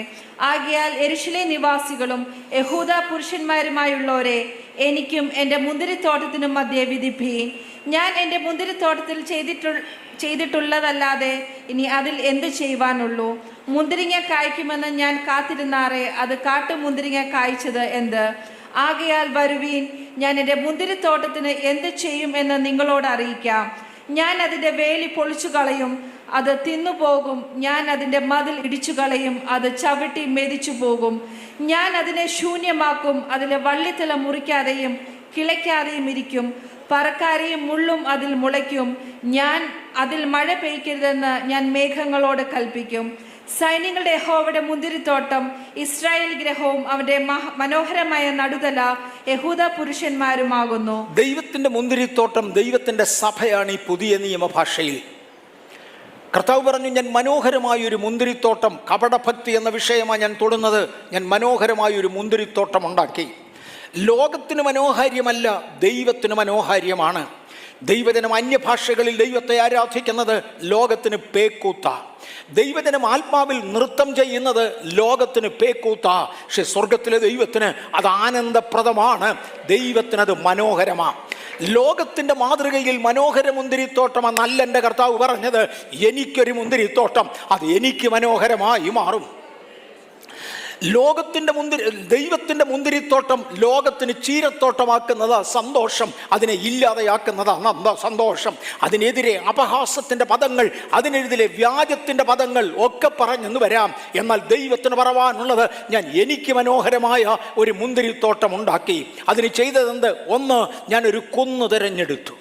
ആകയാൽ യെരൂശലേം നിവാസികളും യഹൂദ പുരുഷന്മാരുമായുള്ളവരെ, എനിക്കും എൻ്റെ മുന്തിരിത്തോട്ടത്തിനും മധ്യേ വിധിപ്പീൻ. ഞാൻ എൻ്റെ മുന്തിരിത്തോട്ടത്തിൽ ചെയ്തിട്ടുള്ളതല്ലാതെ ഇനി അതിൽ എന്തു ചെയ്യുവാനുള്ളൂ? മുന്തിരിങ്ങ കായ്ക്കുമെന്ന് ഞാൻ കാത്തിരുന്നാറേ, അത് കാട്ടുമുന്തിരിങ്ങ കായ്ച്ചത് എന്ത്? ആകയാൽ വരുവീൻ, ഞാൻ എൻ്റെ മുന്തിരിത്തോട്ടത്തിന് എന്ത് ചെയ്യും എന്ന് നിങ്ങളോട് അറിയിക്കാം. ഞാൻ അതിൻ്റെ വേലി പൊളിച്ചു കളയും, അത് തിന്നുപോകും. ഞാൻ അതിൻ്റെ മതിൽ ഇടിച്ചു കളയും, അത് ചവിട്ടി മെതിച്ചു പോകും. ഞാൻ അതിനെ ശൂന്യമാക്കും, അതിലെ വള്ളിത്തല മുറിക്കാതെയും കിളയ്ക്കാതെയും ഇരിക്കും. പറക്കാരെയും മുള്ളും അതിൽ മുളയ്ക്കും. ഞാൻ അതിൽ മഴ പെയ്ക്കരുതെന്ന് ഞാൻ മേഘങ്ങളോട് കൽപ്പിക്കും. സൈന്യങ്ങളുടെ യഹോവയുടെ മുന്തിരിത്തോട്ടം ഇസ്രായേൽ ഗ്രഹവും അവന്റെ മനോഹരമായ നടുതല യഹൂദ പുരുഷന്മാരുമാകുന്നു. ദൈവത്തിന്റെ മുന്തിരിത്തോട്ടം ദൈവത്തിന്റെ സഭയാണ്. ഈ പുതിയ നിയമഭാഷയിൽ കർത്താവ് പറഞ്ഞു, ഞാൻ മനോഹരമായൊരു മുന്തിരിത്തോട്ടം, കപടഭക്തി എന്ന വിഷയമാണ് ഞാൻ തൊടുന്നത്. ഞാൻ മനോഹരമായൊരു മുന്തിരിത്തോട്ടം ഉണ്ടാക്കി. ലോകത്തിന് മനോഹാര്യമല്ല, ദൈവത്തിന് മനോഹാര്യമാണ്. ദൈവജനം അന്യഭാഷകളിൽ ദൈവത്തെ ആരാധിക്കുന്നത് ലോകത്തിന് പേക്കൂത്ത. ദൈവജനം ആത്മാവിൽ നൃത്തം ചെയ്യുന്നത് ലോകത്തിന് പേക്കൂത്ത. പക്ഷെ സ്വർഗത്തിലെ ദൈവത്തിന് അത് ആനന്ദപ്രദമാണ്, ദൈവത്തിനത് മനോഹരമാണ്. ലോകത്തിൻ്റെ മാതൃകയിൽ മനോഹര മുന്തിരിത്തോട്ടമെന്നല്ല എൻ്റെ കർത്താവ് പറഞ്ഞത്. എനിക്കൊരു മുന്തിരിത്തോട്ടം, അത് എനിക്ക് മനോഹരമായി മാറും. ദൈവത്തിൻ്റെ മുന്തിരിത്തോട്ടം ലോകത്തിന് ചീരത്തോട്ടമാക്കുന്നത് സന്തോഷം, അതിനെ ഇല്ലാതെയാക്കുന്നതാണ് സന്തോഷം. അതിനെതിരെ അപഹാസത്തിൻ്റെ പദങ്ങൾ, അതിനെതിരെ വ്യാജത്തിൻ്റെ പദങ്ങൾ ഒക്കെ പറഞ്ഞെന്ന് വരാം. എന്നാൽ ദൈവത്തിന് പറവാനുള്ളത്, എനിക്ക് മനോഹരമായ ഒരു മുന്തിരിത്തോട്ടം ഉണ്ടാക്കി. അതിന് ചെയ്തതെന്ത്? ഒന്ന്, ഞാനൊരു കുന്ന് തിരഞ്ഞെടുത്തു.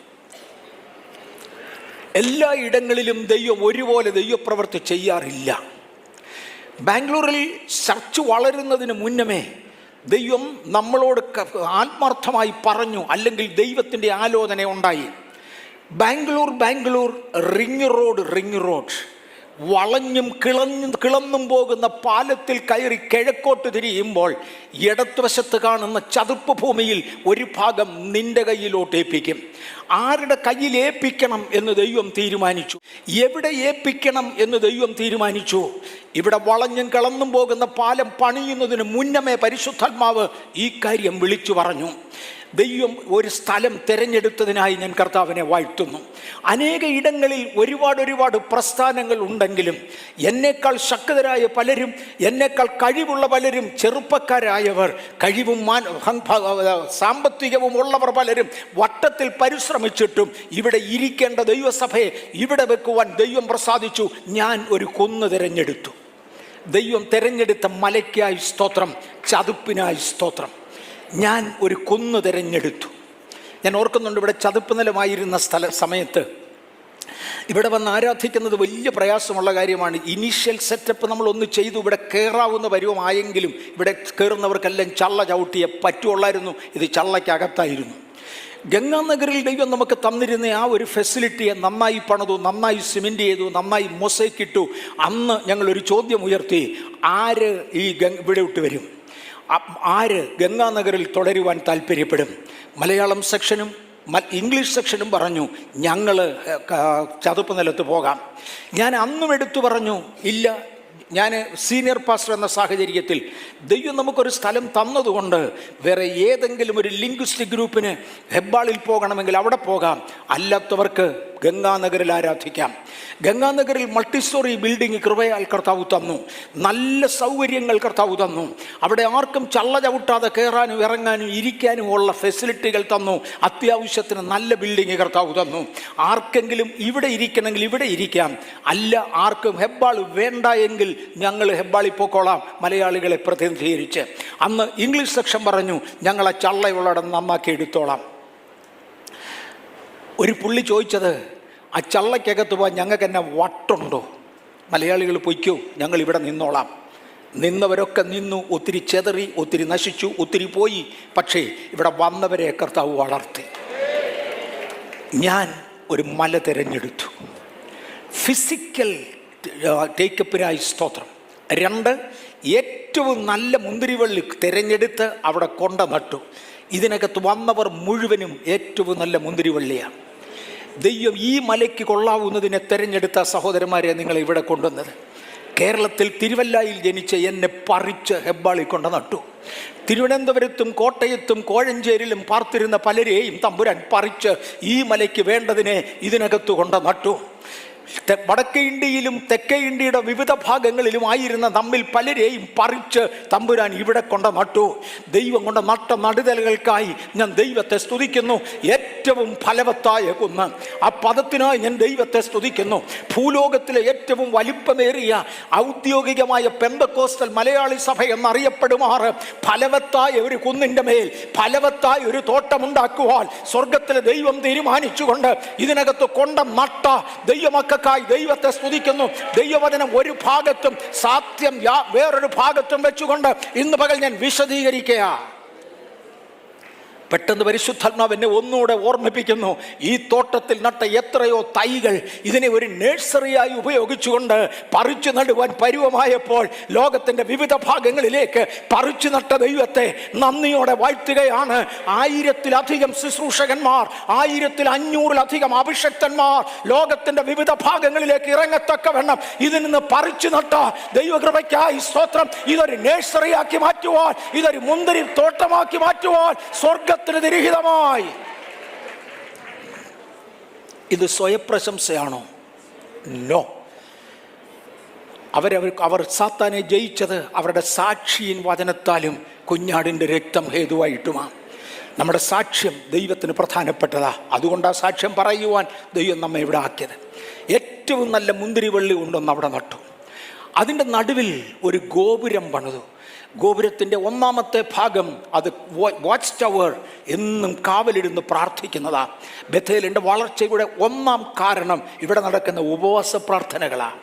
എല്ലാ ഇടങ്ങളിലും ദൈവം ഒരുപോലെ ദൈവപ്രവൃത്തി ചെയ്യാറില്ല. ബാംഗ്ലൂരിൽ ചർച്ച് വളരുന്നതിന് മുന്നമേ ദൈവം നമ്മളോട് ആത്മാർത്ഥമായി പറഞ്ഞു, അല്ലെങ്കിൽ ദൈവത്തിൻ്റെ ആലോചന ഉണ്ടായി. ബാംഗ്ലൂർ റിംഗ് റോഡ് വളഞ്ഞും കിളന്നും പോകുന്ന പാലത്തിൽ കയറി കിഴക്കോട്ട് തിരിയുമ്പോൾ ഇടത്തുവശത്ത് കാണുന്ന ചതുപ്പ് ഭൂമിയിൽ ഒരു ഭാഗം നിന്റെ കയ്യിലോട്ട് ഏൽപ്പിക്കും. ആരുടെ കയ്യിൽ ഏൽപ്പിക്കണം എന്ന് ദൈവം തീരുമാനിച്ചു. എവിടെ ഏൽപ്പിക്കണം എന്ന് ദൈവം തീരുമാനിച്ചു. ഇവിടെ വളഞ്ഞും കിളന്നും പോകുന്ന പാലം പണിയുന്നതിന് മുന്നമേ പരിശുദ്ധാത്മാവ് ഈ കാര്യം വിളിച്ചു പറഞ്ഞു. ദൈവം ഒരു സ്ഥലം തിരഞ്ഞെടുത്തതിനായി ഞാൻ കർത്താവിനെ വാഴ്ത്തുന്നു. അനേക ഇടങ്ങളിൽ ഒരുപാട് പ്രസ്ഥാനങ്ങൾ ഉണ്ടെങ്കിലും എന്നേക്കാൾ ശക്തരായ പലരും, എന്നേക്കാൾ കഴിവുള്ള പലരും, ചെറുപ്പക്കാരായവർ, കഴിവും സാമ്പത്തികവും ഉള്ളവർ പലരും വട്ടത്തിൽ പരിശ്രമിച്ചിട്ടും ഇവിടെ ഇരിക്കേണ്ട ദൈവസഭയെ ഇവിടെ വെക്കുവാൻ ദൈവം പ്രസാദിച്ചു. ഞാൻ ഒരു കുന്ന് തിരഞ്ഞെടുത്തു. ദൈവം തിരഞ്ഞെടുത്ത മലയ്ക്കായി സ്തോത്രം, ചതുപ്പിനായി സ്തോത്രം. ഞാൻ ഒരു കുന്ന് തിരഞ്ഞെടുത്തു. ഞാൻ ഓർക്കുന്നുണ്ട്, ഇവിടെ ചതുപ്പ് നിലമായിരുന്ന സമയത്ത് ഇവിടെ വന്ന് ആരാധിക്കുന്നത് വലിയ പ്രയാസമുള്ള കാര്യമാണ്. ഇനീഷ്യൽ സെറ്റപ്പ് നമ്മളൊന്ന് ചെയ്തു, ഇവിടെ കയറാവുന്ന പരുവമായെങ്കിലും ഇവിടെ കയറുന്നവർക്കെല്ലാം ചള്ള ചവിട്ടിയെ പറ്റുള്ളായിരുന്നു. ഇത് ചള്ളയ്ക്കകത്തായിരുന്നു. ഗംഗാനഗറിൽ ദൈവം നമുക്ക് തന്നിരുന്ന ആ ഒരു ഫെസിലിറ്റിയെ നന്നായി പണിതു, നന്നായി സിമെൻ്റ് ചെയ്തു, നന്നായി മൊസൈക്ക് ഇട്ടു. അന്ന് ഞങ്ങളൊരു ചോദ്യം ഉയർത്തി, ആര് ഈ ഇവിടെ വിട്ട് വരും? ആര് ഗംഗാനഗറിൽ തുടരുവാൻ താല്പര്യപ്പെടും? മലയാളം സെക്ഷനും ഇംഗ്ലീഷ് സെക്ഷനും പറഞ്ഞു, ഞങ്ങൾ ചതുപ്പ് നിലത്ത് പോകാം. ഞാൻ അന്നും എടുത്തു പറഞ്ഞു, ഇല്ല, ഞാൻ സീനിയർ പാസ്റ്റർ എന്ന സാഹചര്യത്തിൽ ദൈവം നമുക്കൊരു സ്ഥലം തന്നതുകൊണ്ട് വേറെ ഏതെങ്കിലും ഒരു ലിംഗ്വിസ്റ്റിക് ഗ്രൂപ്പിന് ഹെബ്ബാളിൽ പോകണമെങ്കിൽ അവിടെ പോകാം, അല്ലാത്തവർക്ക് ഗംഗാനഗറിൽ ആരാധിക്കാം. ഗംഗാനഗറിൽ മൾട്ടി സ്റ്റോറി ബിൽഡിംഗ് കൃപയാൽ കർത്താവ് തന്നു. നല്ല സൗകര്യങ്ങൾ കർത്താവ് തന്നു. അവിടെ ആർക്കും ചള്ള ചവിട്ടാതെ കയറാനും ഇറങ്ങാനും ഇരിക്കാനും ഉള്ള ഫെസിലിറ്റികൾ തന്നു. അത്യാവശ്യത്തിന് നല്ല ബിൽഡിംഗ് കർത്താവ് തന്നു. ആർക്കെങ്കിലും ഇവിടെ ഇരിക്കണമെങ്കിൽ ഇവിടെ ഇരിക്കാം. അല്ല, ആർക്കും ഹെബ്ബാൾ വേണ്ട എങ്കിൽ ഞങ്ങൾ ഹെബ്ബാളിൽ പോയിക്കോളാം, മലയാളികളെ പ്രതിനിധീകരിച്ച്. അന്ന് ഇംഗ്ലീഷ് സെക്ഷൻ പറഞ്ഞു, ഞങ്ങളെ ചള്ളയുള്ളടം നന്നാക്കി എടുത്തോളാം. ഒരു പുള്ളി ചോദിച്ചത്, ആ ചള്ളയ്ക്കകത്ത് പോകാൻ ഞങ്ങൾക്ക് എന്നെ വട്ടുണ്ടോ? മലയാളികൾ പൊയ്ക്കോ, ഞങ്ങൾ ഇവിടെ നിന്നോളാം. നിന്നവരൊക്കെ നിന്നു. ഒത്തിരി ചെതറി, ഒത്തിരി നശിച്ചു, ഒത്തിരി പോയി. പക്ഷേ ഇവിടെ വന്നവരെ കർത്താവ് വളർത്തി. ഞാൻ ഒരു മല തിരഞ്ഞെടുത്തു. ഫിസിക്കൽ ടേക്കപ്പിനായി സ്തോത്രം. 2, ഏറ്റവും നല്ല മുന്തിരിവള്ളി തിരഞ്ഞെടുത്ത് അവിടെ കൊണ്ട നട്ടു. ഇതിനകത്ത് വന്നവർ മുഴുവനും ഏറ്റവും നല്ല മുന്തിരിവള്ളിയാണ്. ദൈവം ഈ മലയ്ക്ക് കൊള്ളാവുന്നതിനെ തിരഞ്ഞെടുത്ത സഹോദരന്മാരെ നിങ്ങളെ ഇവിടെ കൊണ്ടുവന്നത്. കേരളത്തിൽ തിരുവല്ലയിൽ ജനിച്ച എന്നെ പറിച്ച് ഹെബ്ബാളിൽ കൊണ്ട് നട്ടു. തിരുവനന്തപുരത്തും കോട്ടയത്തും കോഴഞ്ചേരിയിലും പാർത്തിരുന്ന പലരെയും തമ്പുരാൻ പറിച്ച് ഈ മലയ്ക്ക് വേണ്ടതിനെ ഇതിനകത്ത് കൊണ്ട് നട്ടു. വടക്കേ ഇന്ത്യയിലും തെക്കേ ഇന്ത്യയുടെ വിവിധ ഭാഗങ്ങളിലും ആയിരുന്ന നമ്മിൽ പലരെയും പറിച്ച് തമ്പുരാൻ ഇവിടെ കൊണ്ട് നട്ടു. ദൈവം കൊണ്ട് നട്ട നടുതലുകൾക്കായി ഞാൻ ദൈവത്തെ സ്തുതിക്കുന്നു. ഏറ്റവും ഫലവത്തായ കുന്ന്, ആ പദത്തിനായി ഞാൻ ദൈവത്തെ സ്തുതിക്കുന്നു. ഭൂലോകത്തിലെ ഏറ്റവും വലിപ്പമേറിയ ഔദ്യോഗികമായ പെന്തക്കോസ്റ്റൽ മലയാളി സഭ എന്നറിയപ്പെടുമാറ് ഫലവത്തായ ഒരു കുന്നിൻ്റെ മേൽ ഫലവത്തായ ഒരു തോട്ടമുണ്ടാക്കുവാൻ സ്വർഗത്തിലെ ദൈവം തീരുമാനിച്ചുകൊണ്ട് ഇതിനകത്ത് കൊണ്ട നട്ട ദൈവമക്ക ദൈവത്തെ സ്തുതിക്കുന്നു. ദൈവവചനം ഒരു ഭാഗത്തും സാത്യം വേറൊരു ഭാഗത്തും വെച്ചുകൊണ്ട് ഇന്ന് പകൽ ഞാൻ വിശദീകരിക്കുക. പെട്ടെന്ന് പരിശുദ്ധാത്മാവ് എന്നെ ഒന്നുകൂടെ ഓർമ്മിപ്പിക്കുന്നു. ഈ തോട്ടത്തിൽ നട്ട എത്രയോ തൈകൾ ഇതിനെ ഒരു നഴ്സറിയായി ഉപയോഗിച്ചുകൊണ്ട് പറിച്ചു നടുവാൻ പരുവമായപ്പോൾ ലോകത്തിൻ്റെ വിവിധ ഭാഗങ്ങളിലേക്ക് പറിച്ചു നട്ട ദൈവത്തെ നന്ദിയോടെ വാഴ്ത്തുകയാണ്. 1000-ലധികം ശുശ്രൂഷകന്മാർ, 1500-ലധികം അഭിഷക്തന്മാർ ലോകത്തിൻ്റെ വിവിധ ഭാഗങ്ങളിലേക്ക് ഇറങ്ങത്തക്കവണ്ണം ഇതിൽ നിന്ന് പറിച്ചു നട്ട ദൈവകൃപയ്ക്കായി സ്തോത്രം. ഇതൊരു നഴ്സറിയാക്കി മാറ്റുവാൻ, ഇതൊരു മുന്തിരി തോട്ടമാക്കി മാറ്റുവാൻ സ്വർഗ മായി. ഇത് സ്വയപ്രശംസയാണോ? നോ. അവർ സാത്താനെ ജയിച്ചത് അവരുടെ സാക്ഷിയിൻ വചനത്താലും കുഞ്ഞാടിൻ്റെ രക്തം ഹേതുവായിട്ടുമാണ്. നമ്മുടെ സാക്ഷ്യം ദൈവത്തിന് പ്രധാനപ്പെട്ടതാ. അതുകൊണ്ടാണ് സാക്ഷ്യം പറയുവാൻ ദൈവം നമ്മെ ഇവിടെ ആക്കിയത്. ഏറ്റവും നല്ല മുന്തിരിവള്ളി കൊണ്ടൊന്ന് അവിടെ നട്ടു. അതിൻ്റെ നടുവിൽ ഒരു ഗോപുരം പണിതു. ഗോപുരത്തിൻ്റെ ഒന്നാമത്തെ ഭാഗം അത് വാച്ച് ടവർ എന്നും കാവലിരുന്ന് പ്രാർത്ഥിക്കുന്നതാ. ബഥേലിൻ്റെ വളർച്ചയുടെ ഒന്നാം കാരണം ഇവിടെ നടക്കുന്ന ഉപവാസ പ്രാർത്ഥനകളാണ്.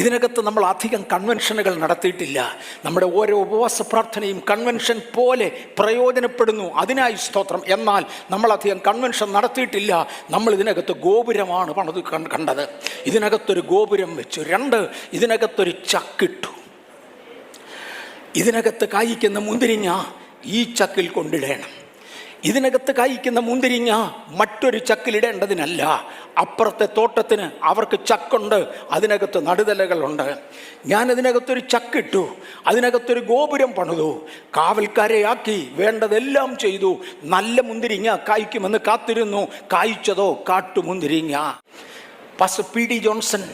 ഇതിനകത്ത് നമ്മൾ അധികം കൺവെൻഷനുകൾ നടത്തിയിട്ടില്ല. നമ്മുടെ ഓരോ ഉപവാസ പ്രാർത്ഥനയും കൺവെൻഷൻ പോലെ പ്രയോജനപ്പെടുന്നു. അതിനായി സ്തോത്രം. എന്നാൽ നമ്മളധികം കൺവെൻഷൻ നടത്തിയിട്ടില്ല. നമ്മൾ ഇതിനകത്ത് ഗോപുരമാണ് പണിത് കണ്ടത്. ഇതിനകത്തൊരു ഗോപുരം വെച്ചു. 2, ഇതിനകത്തൊരു ചക്കിട്ടു. ഇതിനകത്ത് കായ്ക്കുന്ന മുന്തിരിങ്ങ ഈ ചക്കിൽ കൊണ്ടിടണം. ഇതിനകത്ത് കായ്ക്കുന്ന മുന്തിരിങ്ങ മറ്റൊരു ചക്കിലിടേണ്ടതിനല്ല. അപ്പുറത്തെ തോട്ടത്തിന് അവർക്ക് ചക്കുണ്ട്, അതിനകത്ത് നടുതലകളുണ്ട്. ഞാനതിനകത്തൊരു ചക്കിട്ടു, അതിനകത്തൊരു ഗോപുരം പണിതു, കാവൽക്കാരെ ആക്കി, വേണ്ടതെല്ലാം ചെയ്തു. നല്ല മുന്തിരിങ്ങ കായ്ക്കുമെന്ന് കാത്തിരുന്നു. കായ്ച്ചതോ കാട്ടുമുന്തിരിങ്ങ. പാസ്റ്റർ പി ഡി ജോൺസൺ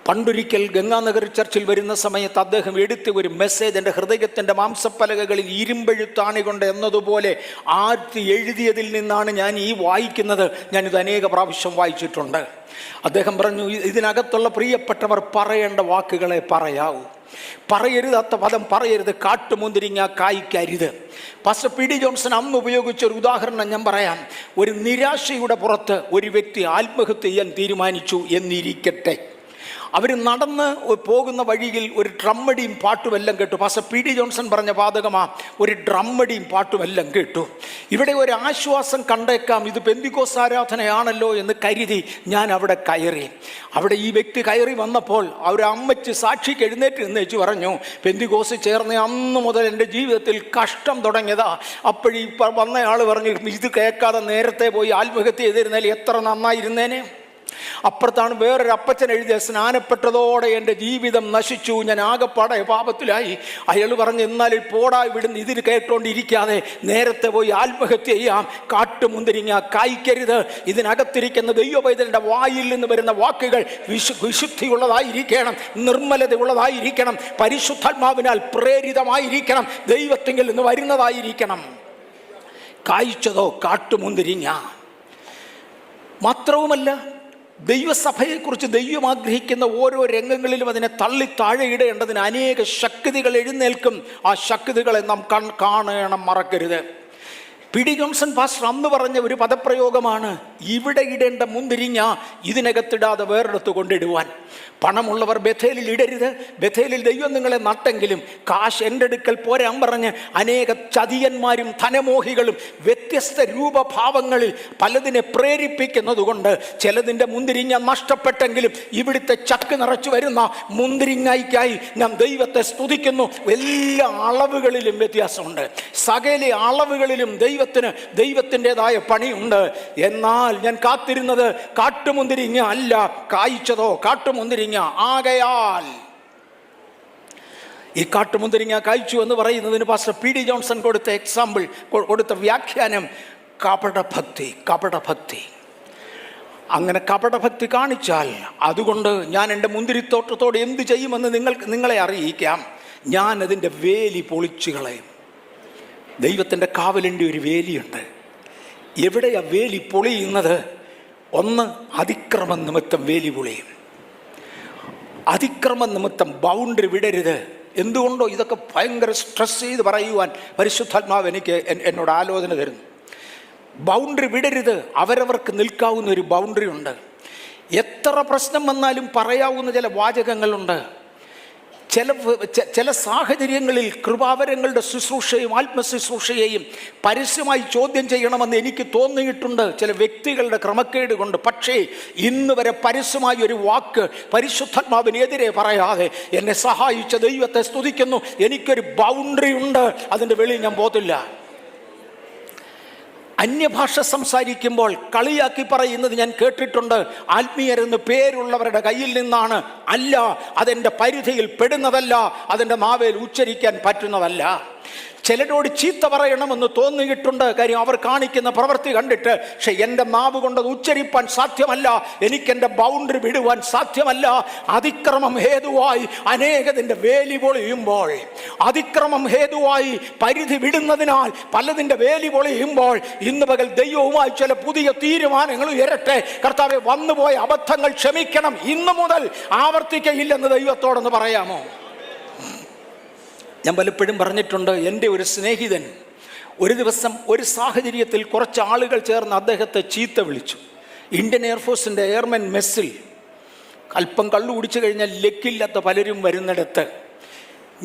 പണ്ടൊരിക്കൽ ഗംഗാനഗർ ചർച്ചിൽ വരുന്ന സമയത്ത് അദ്ദേഹം എടുത്ത ഒരു മെസ്സേജ് എൻ്റെ ഹൃദയത്തിൻ്റെ മാംസപ്പലകകളിൽ ഇരുമ്പെഴുത്താണി കൊണ്ട് എന്നതുപോലെ ആർത്തി എഴുതിയതിൽ നിന്നാണ് ഞാൻ ഈ വായിക്കുന്നത്. ഞാനിത് അനേക പ്രാവശ്യം വായിച്ചിട്ടുണ്ട്. അദ്ദേഹം പറഞ്ഞു, ഇതിനകത്തുള്ള പ്രിയപ്പെട്ടവർ പറയേണ്ട വാക്കുകളെ പറയാവൂ. പറയരുതാത്ത പദം പറയരുത്. കാട്ടുമുന്തിരിങ്ങ കായ്ക്കരുത്. പാസ്റ്റർ പി ഡി ജോൺസൺ അന്ന് ഉപയോഗിച്ച ഒരു ഉദാഹരണം ഞാൻ പറയാം. ഒരു നിരാശയുടെ പുറത്ത് ഒരു വ്യക്തി ആത്മഹത്യ ചെയ്യാൻ തീരുമാനിച്ചു എന്നിരിക്കട്ടെ. അവർ നടന്ന് പോകുന്ന വഴിയിൽ ഒരു ഡ്രമ്മടിയും പാട്ടുമെല്ലാം കേട്ടു. പാസ്റ്റർ പി ഡി ജോൺസൺ പറഞ്ഞ വാതകമാ, ഒരു ഡ്രമ്മടിയും പാട്ടുമെല്ലാം കേട്ടു. ഇവിടെ ഒരു ആശ്വാസം കണ്ടേക്കാം, ഇത് പെന്തിക്കോസ് ആരാധനയാണല്ലോ എന്ന് കരുതി ഞാൻ അവിടെ കയറി. അവിടെ ഈ വ്യക്തി കയറി വന്നപ്പോൾ ഒരു അമ്മച്ച് സാക്ഷിക്ക് എഴുന്നേറ്റ് നിന്നേച്ച് പറഞ്ഞു, പെന്തിക്കോസ് ചേർന്ന് അന്ന് മുതൽ എൻ്റെ ജീവിതത്തിൽ കഷ്ടം തുടങ്ങിയതാ. അപ്പോഴീ വന്നയാൾ പറഞ്ഞു, ഇത് കേൾക്കാതെ നേരത്തെ പോയി ആത്മഹത്യ ചെയ്തിരുന്നാൽ എത്ര നന്നായിരുന്നേനെ. അപ്പുറത്താണ് വേറൊരു അപ്പച്ചൻ എഴുതിയ, സ്നാനപ്പെട്ടതോടെ എൻ്റെ ജീവിതം നശിച്ചു, ഞാൻ ആകെപ്പാടെ പാപത്തിലായി. അയാൾ പറഞ്ഞു, എന്നാൽ പോടാ ഇവിടുന്ന്, ഇതിന് കേട്ടോണ്ടിരിക്കാതെ നേരത്തെ പോയി ആത്മഹത്യ ചെയ്യാം. കാട്ടുമുന്തിരിങ്ങ കായ്ക്കരുത്. ഇതിനകത്തിരിക്കുന്ന ദൈവപൈതലിൻ്റെ വായിൽ നിന്ന് വരുന്ന വാക്കുകൾ വിശുദ്ധിയുള്ളതായിരിക്കണം, നിർമ്മലതയുള്ളതായിരിക്കണം, പരിശുദ്ധാത്മാവിനാൽ പ്രേരിതമായിരിക്കണം, ദൈവത്തിങ്കിൽ നിന്ന് വരുന്നതായിരിക്കണം. കായ്ച്ചതോ കാട്ടുമുന്തിരിങ്ങ. മാത്രവുമല്ല, ദൈവസഭയെക്കുറിച്ച് ദൈവം ആഗ്രഹിക്കുന്ന ഓരോ രംഗങ്ങളിലും അതിനെ തള്ളി താഴെ ഇടേണ്ടതിന് അനേക ശക്തികൾ എഴുന്നേൽക്കും. ആ ശക്തികളെ നാം കാണണം, മറക്കരുത്. പി ഡി ജോൺസൺ പാസ്റ്റർ അന്ന് പറഞ്ഞ ഒരു പദപ്രയോഗമാണ്, ഇവിടെ ഇടേണ്ട മുന്തിരിങ്ങ ഇതിനകത്തിടാതെ വേറെടുത്ത് കൊണ്ടിടുവാൻ. പണമുള്ളവർ ബഥേലിൽ ഇടരുത്. ബഥേലിൽ ദൈവം നിങ്ങളെ നട്ടെങ്കിലും കാശ് എൻ്റെ അടുക്കൽ പോരാൻ പറഞ്ഞ് അനേക ചതിയന്മാരും ധനമോഹികളും വ്യത്യസ്ത രൂപഭാവങ്ങളിൽ പലതിനെ പ്രേരിപ്പിക്കുന്നത് കൊണ്ട് ചിലതിൻ്റെ മുന്തിരിങ്ങ നഷ്ടപ്പെട്ടെങ്കിലും ഇവിടുത്തെ ചക്ക് നിറച്ചു വരുന്ന മുന്തിരിങ്ങയ്ക്കായി ഞാൻ ദൈവത്തെ സ്തുതിക്കുന്നു. എല്ലാ അളവുകളിലും വ്യത്യാസമുണ്ട്. സകല അളവുകളിലും ദൈവത്തിൻ്റെതായ പണിയുണ്ട്. എന്നാൽ ഞാൻ കാത്തിരുന്നത് കാട്ടുമുന്തിരിങ്ങ അല്ല, കായ്ച്ചതോ കാട്ടുമുന്തിരിങ്ങ. ആകയാൽ ഈ കാട്ടുമുന്തിരിങ്ങ കായ്ച്ചു എന്ന് പറയുന്നതിന് പാസ്റ്റർ പി ഡി ജോൺസൺ കൊടുത്ത എക്സാമ്പിൾ, കൊടുത്ത വ്യാഖ്യാനം കപടഭക്തി. അങ്ങനെ കപടഭക്തി കാണിച്ചാൽ അതുകൊണ്ട് ഞാൻ എൻ്റെ മുന്തിരിത്തോട്ടത്തോട് എന്ത് ചെയ്യുമെന്ന് നിങ്ങളെ അറിയിക്കാം. ഞാൻ അതിൻ്റെ വേലി പൊളിച്ചു കളയും. ദൈവത്തിൻ്റെ കാവലിൻ്റെ ഒരു വേലിയുണ്ട്. എവിടെയാ വേലി പൊളിയുന്നത്? ഒന്ന്, അതിക്രമ നിമിത്തം വേലി പൊളിയും. അതിക്രമ നിമിത്തം ബൗണ്ടറി വിടരുത്. എന്തുകൊണ്ടോ ഇതൊക്കെ ഭയങ്കര സ്ട്രെസ് ചെയ്ത് പറയുവാൻ പരിശുദ്ധാത്മാവ് എന്നോട് ആലോചന തരുന്നു. ബൗണ്ടറി വിടരുത്. അവരവർക്ക് നിൽക്കാവുന്ന ഒരു ബൗണ്ടറി ഉണ്ട്. എത്ര പ്രശ്നം വന്നാലും പറയാവുന്ന ചില വാചകങ്ങളുണ്ട്. ചില സാഹചര്യങ്ങളിൽ കൃപാവരങ്ങളുടെ ശുശ്രൂഷയും ആത്മശുശ്രൂഷയെയും പരസ്യമായി ചോദ്യം ചെയ്യണമെന്ന് എനിക്ക് തോന്നിയിട്ടുണ്ട്, ചില വ്യക്തികളുടെ ക്രമക്കേട് കൊണ്ട്. പക്ഷേ ഇന്ന് വരെ പരസ്യമായി ഒരു വാക്ക് പരിശുദ്ധാത്മാവിനെതിരെ പറയാതെ എന്നെ സഹായിച്ച ദൈവത്തെ സ്തുതിക്കുന്നു. എനിക്കൊരു ബൗണ്ടറി ഉണ്ട്, അതിൻ്റെ വെളിയിൽ ഞാൻ പോകത്തില്ല. അന്യഭാഷ സംസാരിക്കുമ്പോൾ കളിയാക്കി പറയുന്നത് ഞാൻ കേട്ടിട്ടുണ്ട്. ആത്മീയരെന്ന് പേരുള്ളവരുടെ കയ്യിൽ നിന്നാണ്. അല്ല, അതെൻ്റെ പരിധിയിൽ പെടുന്നതല്ല, അതെൻ്റെ നാവേൽ ഉച്ചരിക്കാൻ പറ്റുന്നതല്ല. ചിലരോട് ചീത്ത പറയണമെന്ന് തോന്നിയിട്ടുണ്ട്, കാര്യം അവർ കാണിക്കുന്ന പ്രവൃത്തി കണ്ടിട്ട്. പക്ഷെ എൻ്റെ നാവ് കൊണ്ടത് ഉച്ചരിപ്പാൻ സാധ്യമല്ല, എനിക്കെൻ്റെ ബൗണ്ടറി വിടുവാൻ സാധ്യമല്ല. അതിക്രമം ഹേതുവായി അനേകതിൻ്റെ വേലി പൊളിയുമ്പോൾ, അതിക്രമം ഹേതുവായി പരിധി വിടുന്നതിനാൽ പലതിൻ്റെ വേലി പൊളിയുമ്പോൾ, ഇന്ന് പകൽ ദൈവവുമായി ചില പുതിയ തീരുമാനങ്ങൾ ഉയരട്ടെ. കർത്താവേ, വന്നുപോയ അബദ്ധങ്ങൾ ക്ഷമിക്കണം, ഇന്നു മുതൽ ആവർത്തിക്കയില്ലെന്ന് ദൈവത്തോടെന്ന് പറയാമോ? ഞാൻ പലപ്പോഴും പറഞ്ഞിട്ടുണ്ട്, എൻ്റെ ഒരു സ്നേഹിതൻ ഒരു ദിവസം ഒരു സാഹചര്യത്തിൽ കുറച്ച് ആളുകൾ ചേർന്ന് അദ്ദേഹത്തെ ചീത്ത വിളിച്ചു. ഇന്ത്യൻ എയർഫോഴ്സിൻ്റെ എയർമെൻ മെസ്സിൽ അല്പം കള്ളു കുടിച്ചു കഴിഞ്ഞാൽ ലെക്കില്ലാത്ത പലരും വരുന്നിടത്ത്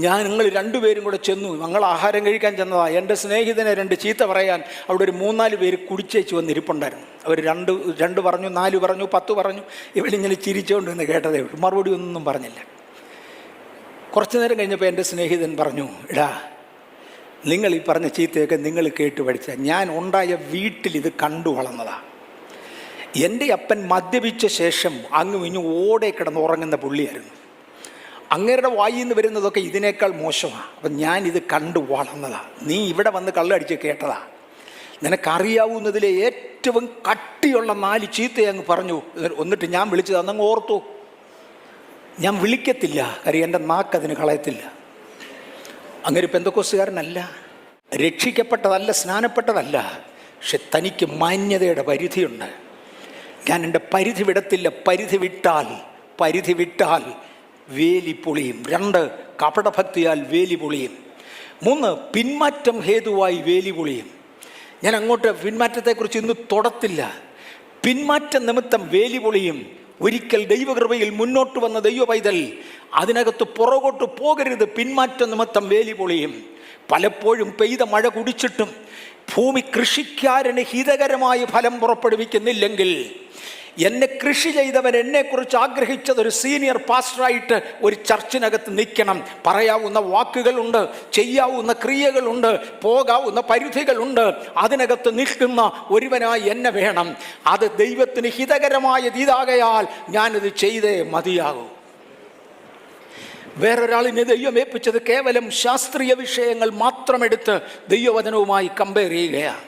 ഞങ്ങൾ രണ്ടുപേരും കൂടെ ചെന്നു. ഞങ്ങൾ ആഹാരം കഴിക്കാൻ ചെന്നതാണ്. എൻ്റെ സ്നേഹിതനെ 2 ചീത്ത പറയാൻ അവിടെ ഒരു 3-4 പേര് കുടിച്ചേച്ച് വന്നിരിപ്പുണ്ടായിരുന്നു. അവർ 2 പറഞ്ഞു, 4 പറഞ്ഞു, 10 പറഞ്ഞു. ഇവളിങ്ങനെ ചിരിച്ചുകൊണ്ട് നിന്ന് കേട്ടതേ ഉള്ളൂ, മറുപടി ഒന്നും പറഞ്ഞില്ല. കുറച്ചു നേരം കഴിഞ്ഞപ്പോൾ എൻ്റെ സ്നേഹിതൻ പറഞ്ഞു, എടാ, നിങ്ങൾ ഈ പറഞ്ഞ ചീത്തയൊക്കെ നിങ്ങൾ കേട്ട് പഠിച്ച, ഞാൻ ഉണ്ടായ വീട്ടിൽ ഇത് കണ്ടു വളർന്നതാണ്. എൻ്റെ അപ്പൻ മദ്യപിച്ച ശേഷം അങ്ങും ഇങ്ങും ഓടെ കിടന്ന് ഉറങ്ങുന്ന പുള്ളിയായിരുന്നു. അങ്ങേരുടെ വായിൽ നിന്ന് വരുന്നതൊക്കെ ഇതിനേക്കാൾ മോശമാണ്. അപ്പം ഞാനിത് കണ്ടു വളർന്നതാണ്. നീ ഇവിടെ വന്ന് കള്ളടിച്ച് കേട്ടതാ. നിനക്കറിയാവുന്നതിലെ ഏറ്റവും കട്ടിയുള്ള 4 ചീത്ത അങ്ങ് പറഞ്ഞു. എന്നിട്ട് ഞാൻ വിളിച്ചത് അന്നങ്ങ് ഓർത്തു. ഞാൻ വിളിക്കത്തില്ല, കാര്യം എൻ്റെ നാക്കതിന് കളയത്തില്ല. അങ്ങനെ പെന്തക്കോസ്തുകാരനല്ല, രക്ഷിക്കപ്പെട്ടതല്ല, സ്നാനപ്പെട്ടതല്ല. പക്ഷെ തനിക്ക് മാന്യതയുടെ പരിധിയുണ്ട്. ഞാൻ എൻ്റെ പരിധി വിടത്തില്ല. പരിധി വിട്ടാൽ വേലി പൊളിയും. 2, കപടഭക്തിയാൽ വേലി പൊളിയും. 3, പിന്മാറ്റം ഹേതുവായി വേലി പൊളിയും. ഞാൻ അങ്ങോട്ട് പിന്മാറ്റത്തെക്കുറിച്ച് ഇന്ന് തൊടത്തില്ല. പിന്മാറ്റ നിമിത്തം വേലി പൊളിയും. ഒരിക്കൽ ദൈവകൃപയിൽ മുന്നോട്ട് വന്ന ദൈവ പൈതൽ അതിനകത്ത് പുറകോട്ട് പോകരുത്. പിന്മാറ്റ നിമിത്തം വേലി പൊളിയും. പലപ്പോഴും പെയ്ത മഴ കുടിച്ചിട്ടും ഭൂമി കൃഷിക്കാരന് ഹിതകരമായ ഫലം പുറപ്പെടുവിക്കുന്നില്ലെങ്കിൽ, എന്നെ കൃഷി ചെയ്തവൻ എന്നെക്കുറിച്ച് ആഗ്രഹിച്ചത് ഒരു സീനിയർ പാസ്റ്ററായിട്ട് ഒരു ചർച്ചിനകത്ത് നിൽക്കണം. പറയാവുന്ന വാക്കുകളുണ്ട്, ചെയ്യാവുന്ന ക്രിയകളുണ്ട്, പോകാവുന്ന പരിധികളുണ്ട്. അതിനകത്ത് നിൽക്കുന്ന ഒരുവനായി എന്നെ വേണം. അത് ദൈവത്തിന് ഹിതകരമായതാകയാൽ ഞാനത് ചെയ്തേ മതിയാകൂ. വേറൊരാളിനെ ദൈവം ഏൽപ്പിച്ചത് കേവലം ശാസ്ത്രീയ വിഷയങ്ങൾ മാത്രമെടുത്ത് ദൈവവചനവുമായി കമ്പയർ ചെയ്യുകയാണ്.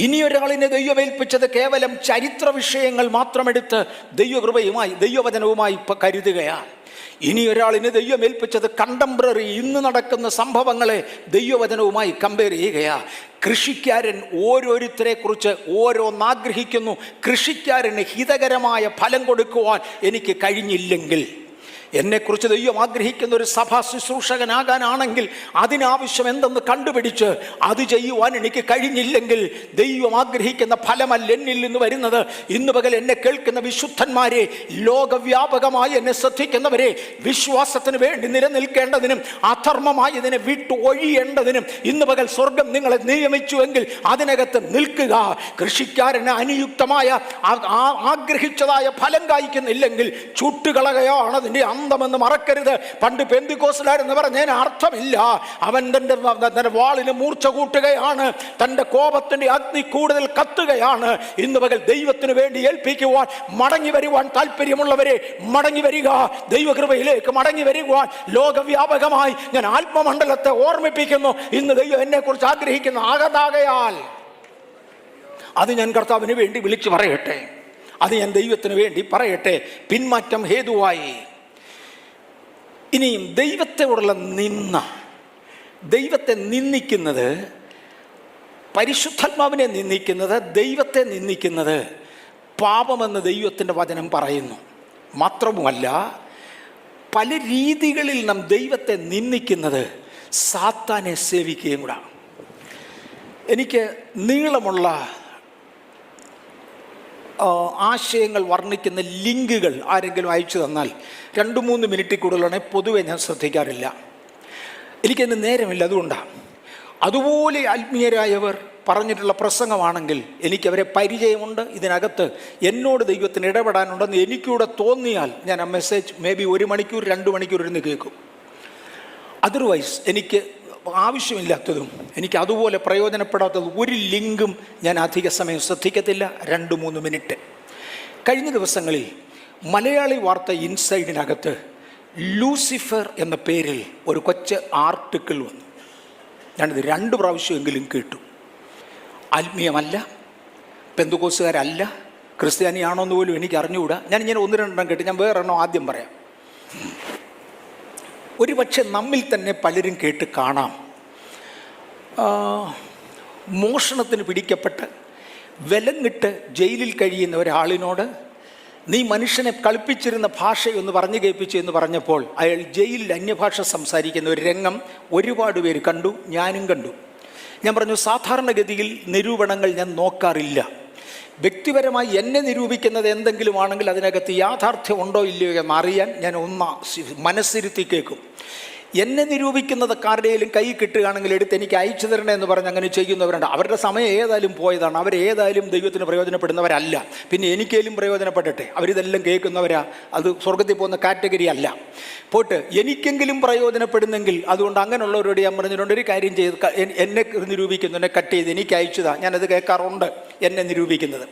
ഇനിയൊരാളിനെ ദൈവമേൽപ്പിച്ചത് കേവലം ചരിത്ര വിഷയങ്ങൾ മാത്രമെടുത്ത് ദൈവകൃപയുമായി ദൈവവചനവുമായി കരുതുകയാണ്. ഇനിയൊരാളിനെ ദൈവമേൽപ്പിച്ചത് കണ്ടംപററി ഇന്ന് നടക്കുന്ന സംഭവങ്ങളെ ദൈവവചനവുമായി കമ്പയർ ചെയ്യുകയാണ്. കൃഷിക്കാരൻ ഓരോരുത്തരെ കുറിച്ച് ഓരോന്നാഗ്രഹിക്കുന്നു. കൃഷിക്കാരന് ഹിതകരമായ ഫലം കൊടുക്കുവാൻ എനിക്ക് കഴിഞ്ഞില്ലെങ്കിൽ, എന്നെക്കുറിച്ച് ദൈവം ആഗ്രഹിക്കുന്ന ഒരു സഭാ ശുശ്രൂഷകനാകാനാണെങ്കിൽ അതിനാവശ്യം എന്തെന്ന് കണ്ടുപിടിച്ച് അത് ചെയ്യുവാൻ എനിക്ക് കഴിഞ്ഞില്ലെങ്കിൽ, ദൈവം ആഗ്രഹിക്കുന്ന ഫലമല്ല എന്നിൽ നിന്ന് വരുന്നത്. ഇന്ന് പകൽ എന്നെ കേൾക്കുന്ന വിശുദ്ധന്മാരെ, ലോകവ്യാപകമായി എന്നെ ശ്രദ്ധിക്കുന്നവരെ, വിശ്വാസത്തിന് വേണ്ടി നിലനിൽക്കേണ്ടതിനും അധർമ്മമായി ഇതിനെ വിട്ടു ഒഴിയേണ്ടതിനും ഇന്ന് പകൽ സ്വർഗം നിങ്ങളെ നിയമിച്ചുവെങ്കിൽ അതിനകത്ത് നിൽക്കുക. കൃഷിക്കാരന് അനുയുക്തമായ ആഗ്രഹിച്ചതായ ഫലം കായ്ക്കുന്നില്ലെങ്കിൽ ചുട്ടുകളകയാണ് അതിൻ്റെ അന്തമെന്ന് മറക്കരുത്. പണ്ട് പെന്തിക്കോസ്തിലായിരുന്നു പറഞ്ഞതിന് അർത്ഥമില്ല. അവൻ തന്റെ വാളിന് മൂർച്ച കൂട്ടുകയാണ്, തന്റെ കോപത്തിന്റെ അഗ്നി കൂടുതൽ കത്തുകയാണ്. ഇന്ന് പകൽ ദൈവത്തിന് വേണ്ടി ഏൽപ്പിക്കുവാൻ മടങ്ങി വരുവാൻ താല്പര്യമുള്ളവരെ മടങ്ങി വരിക. ദൈവകൃപയിലേക്ക് മടങ്ങി വരുവാൻ ലോകവ്യാപകമായി ഞാൻ ആത്മമണ്ഡലത്തെ ഓർമ്മിപ്പിക്കുന്നു. ഇന്ന് ദൈവം എന്നെ കുറിച്ച് ആഗ്രഹിക്കുന്ന ആകതാകയാൽ അത് ഞാൻ കർത്താവിന് വേണ്ടി വിളിച്ചു പറയട്ടെ. അത് ഞാൻ ദൈവത്തിന് വേണ്ടി പറയട്ടെ. പിന്മാറ്റം ഹേതുവായി. ഇനിയും ദൈവത്തോടുള്ള ദൈവത്തെ നിന്ദിക്കുന്നത്, പരിശുദ്ധാത്മാവിനെ നിന്ദിക്കുന്നത്, ദൈവത്തെ നിന്ദിക്കുന്നത് പാപമെന്ന് ദൈവത്തിൻ്റെ വചനം പറയുന്നു. മാത്രവുമല്ല, പല രീതികളിൽ നാം ദൈവത്തെ നിന്ദിക്കുന്നത് സാത്താനെ സേവിക്കുകയും കൂടാ. എനിക്ക് നീളമുള്ള ആശയങ്ങൾ വർണ്ണിക്കുന്ന ലിങ്കുകൾ ആരെങ്കിലും അയച്ചു തന്നാൽ 2-3 മിനിറ്റിൽ കൂടുതലാണെങ്കിൽ പൊതുവെ ഞാൻ ശ്രദ്ധിക്കാറില്ല. എനിക്കതിന് നേരമില്ല. അതുകൊണ്ടാണ്. അതുപോലെ ആത്മീയരായവർ പറഞ്ഞിട്ടുള്ള പ്രസംഗമാണെങ്കിൽ എനിക്കവരെ പരിചയമുണ്ട്. ഇതിനകത്ത് എന്നോട് ദൈവത്തിന് ഇടപെടാനുണ്ടെന്ന് എനിക്കൂടെ തോന്നിയാൽ ഞാൻ ആ മെസ്സേജ് ബി 1 മണിക്കൂർ 2 മണിക്കൂർ ഇരുന്ന് കേൾക്കും. അതർവൈസ് എനിക്ക് ആവശ്യമില്ലാത്തതും എനിക്ക് അതുപോലെ പ്രയോജനപ്പെടാത്തതും ഒരു ലിങ്കും ഞാൻ അധിക സമയം ശ്രദ്ധിക്കത്തില്ല. 2-3 മിനിറ്റ്. കഴിഞ്ഞ ദിവസങ്ങളിൽ മലയാളി വാർത്ത ഇൻസൈഡിനകത്ത് ലൂസിഫർ എന്ന പേരിൽ ഒരു കൊച്ചു ആർട്ടിക്കിൾ വന്നു. ഞാനിത് 2 പ്രാവശ്യമെങ്കിലും കേട്ടു. ആത്മീയമല്ല, പെന്തക്കോസ്തുകാരല്ല, ക്രിസ്ത്യാനിയാണോന്ന് പോലും എനിക്ക് അറിഞ്ഞുകൂടാ. ഞാനിങ്ങനെ 1-2 കേട്ടു. ഞാൻ വേറെണ്ണം ആദ്യം പറയാം. ഒരു പക്ഷെ നമ്മിൽ തന്നെ പലരും കേട്ട് കാണാം. മോഷണത്തിന് പിടിക്കപ്പെട്ട് വിലങ്ങിട്ട് ജയിലിൽ കഴിയുന്ന ഒരാളിനോട് നീ മനുഷ്യനെ കളിപ്പിച്ചിരുന്ന ഭാഷയൊന്ന് പറഞ്ഞു കേൾപ്പിച്ചു എന്ന് പറഞ്ഞപ്പോൾ അയാൾ ജയിലിൽ അന്യഭാഷ സംസാരിക്കുന്ന ഒരു രംഗം ഒരുപാട് പേര് കണ്ടു, ഞാനും കണ്ടു. ഞാൻ പറഞ്ഞു, സാധാരണഗതിയിൽ നിരൂപണങ്ങൾ ഞാൻ നോക്കാറില്ല. വ്യക്തിപരമായി എന്നെ നിരൂപിക്കുന്നത് എന്തെങ്കിലും ആണെങ്കിൽ അതിനകത്ത് യാഥാർത്ഥ്യം ഉണ്ടോ ഇല്ലയോ എന്നറിയാൻ ഞാൻ മനസ്സിരുത്തി കേൾക്കും. എന്നെ നിരൂപിക്കുന്നത് ആരുടെയും കൈ കിട്ടുകയാണെങ്കിൽ എടുത്ത് എനിക്ക് അയച്ചു തരണേ എന്ന് പറഞ്ഞ് അങ്ങനെ ചെയ്യുന്നവരുണ്ട്. അവരുടെ സമയം ഏതായാലും പോയതാണ്. അവരേതായാലും ദൈവത്തിന് പ്രയോജനപ്പെടുന്നവരല്ല. പിന്നെ എനിക്കേലും പ്രയോജനപ്പെടട്ടെ, അവരിതെല്ലാം കേൾക്കുന്നവരാ. അത് സ്വർഗത്തിൽ പോകുന്ന കാറ്റഗറി അല്ല. പോട്ട് എനിക്കെങ്കിലും പ്രയോജനപ്പെടുന്നെങ്കിൽ അതുകൊണ്ട് അങ്ങനെയുള്ളവരോട് ഞാൻ പറഞ്ഞിട്ടുണ്ട്, ഒരു കാര്യം ചെയ്ത് എന്നെ നിരൂപിക്കുന്നു, എന്നെ കട്ട് ചെയ്ത് എനിക്ക് അയച്ചതാ. ഞാനത് കേൾക്കാറുണ്ട്, എന്നെ നിരൂപിക്കുന്നത്.